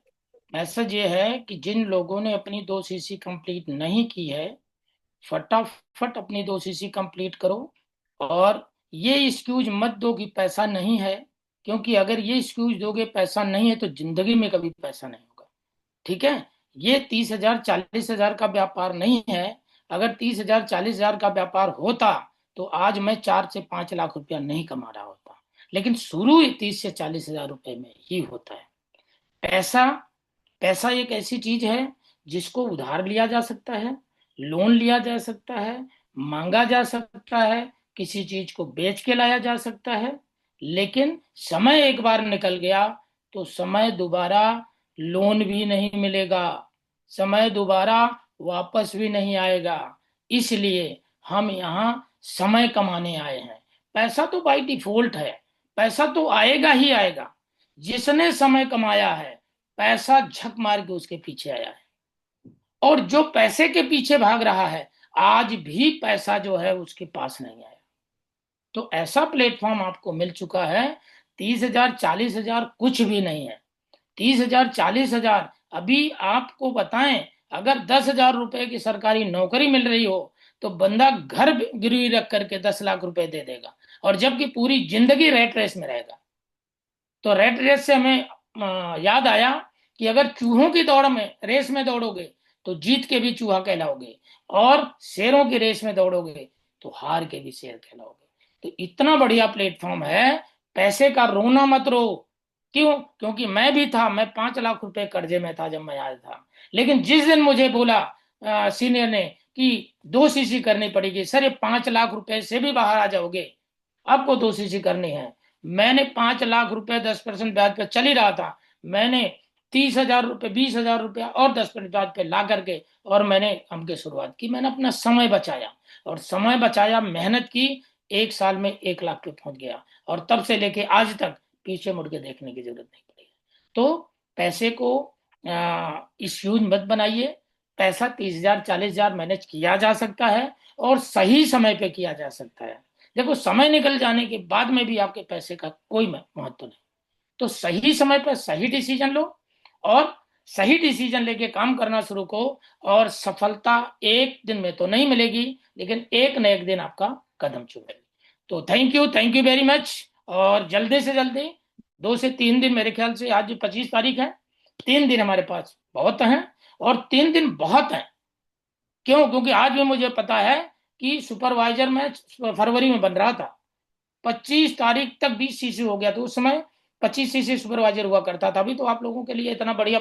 मैसेज ये है कि जिन लोगों ने अपनी 2 सीसी कंप्लीट नहीं की है, फटाफट अपनी 2 सीसी कंप्लीट करो। और ये एक्सक्यूज मत दो कि पैसा नहीं है, क्योंकि अगर ये एक्सक्यूज दोगे पैसा नहीं है तो जिंदगी में कभी पैसा नहीं होगा। ठीक है। ये 30,000 40,000 का व्यापार नहीं है। अगर 30,000 40,000 का व्यापार होता तो आज मैं 4 से 5 लाख रुपया नहीं कमा रहा होता। लेकिन शुरू ही 30 से 40,000 रुपए में ही होता है। पैसा पैसा एक ऐसी चीज है जिसको उधार लिया जा सकता है, लोन लिया जा सकता है, मांगा जा सकता है, किसी चीज को बेच के लाया जा सकता है। लेकिन समय एक बार निकल गया तो समय दोबारा लोन भी नहीं मिलेगा, समय दोबारा वापस भी नहीं आएगा। इसलिए हम यहाँ समय कमाने आए हैं। पैसा तो बाय डिफॉल्ट है, पैसा तो आएगा ही आएगा। जिसने समय कमाया है पैसा झक मार के उसके पीछे आया है, और जो पैसे के पीछे भाग रहा है आज भी पैसा जो है उसके पास नहीं आया। तो ऐसा प्लेटफॉर्म आपको मिल चुका है। 30,000 40,000 कुछ भी नहीं है। 30,000 40,000, अभी आपको बताएं, अगर 10,000 रुपए की सरकारी नौकरी मिल रही हो तो बंदा घर गिरवी रख करके 10 लाख रुपए दे देगा, और जबकि पूरी जिंदगी रेट रेस में रहेगा। तो रेट रेस से हमें याद आया कि अगर चूहों की दौड़ में रेस में दौड़ोगे तो जीत के भी चूहा कहलाओगे, और शेरों की रेस में दौड़ोगे तो हार के भी शेर कहलाओगे। तो इतना बढ़िया प्लेटफॉर्म है। पैसे का रोना मत रो। क्यों? क्योंकि मैं भी था, मैं 5 लाख रुपए कर्जे में था जब मैं आया था। लेकिन जिस दिन मुझे बोला सीनियर ने कि 2 सीसी करनी पड़ेगी, सर ये 5 लाख रुपए से भी बाहर आ जाओगे, आपको 2 सीसी करनी है। मैंने 5 लाख रुपए 10% ब्याज पे चल ही रहा था, मैंने 30,000 रुपये 20,000 रुपया और 10% ब्याज पे ला करके और मैंने काम की शुरुआत की। मैंने अपना समय बचाया, और समय बचाया, मेहनत की, 1 साल में 1 लाख पे पहुंच गया। और तब से लेके आज तक पीछे मुड़ के देखने की जरूरत नहीं पड़ी। तो पैसे को इस यूज मत बनाइए। पैसा 30,000 40,000 मैनेज किया जा सकता है, और सही समय पे किया जा सकता है। देखो, समय निकल जाने के बाद में भी आपके पैसे का कोई महत्व नहीं। तो सही समय पर सही डिसीजन लो, और सही डिसीजन लेके काम करना शुरू करो, और सफलता एक दिन में तो नहीं मिलेगी, लेकिन एक न एक दिन आपका कदम चूमेगी। तो थैंक यू वेरी मच। और जल्दी से जल्दी 2 से 3 दिन, मेरे ख्याल से आज 25 तारीख है, 3 दिन हमारे पास बहुत हैं, और 3 दिन बहुत हैं। क्यों? क्योंकि आज भी मुझे पता है कि सुपरवाइजर में फरवरी में बन रहा था, 25 तारीख तक 20 सीसी हो गया। तो उस समय 25 सीसी सुपरवाइजर हुआ करता था। अभी तो आप लोगों के लिए इतना बढ़िया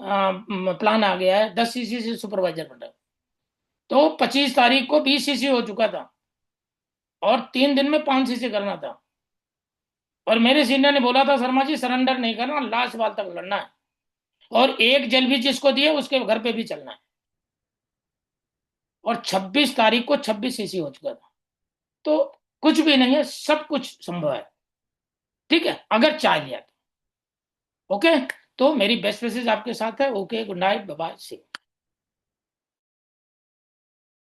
प्लान आ गया है, 10 सीसी से सुपरवाइजर बन रहा है। तो 25 तारीख को 20 सीसी हो चुका था, और 3 दिन में 5 सीसी करना था। और मेरे सीनियर ने बोला था, शर्मा जी सरेंडर नहीं करना, लास्ट बाल तक लड़ना है, और एक जल भी जिसको दिए उसके घर पे भी चलना है। और 26 तारीख को 26 सीसी हो चुका था। तो कुछ भी नहीं है, सब कुछ संभव है। ठीक है, अगर चाह लिया तो। ओके, तो मेरी बेस्ट विशेष आपके साथ है। Okay, good night, bye bye, सी।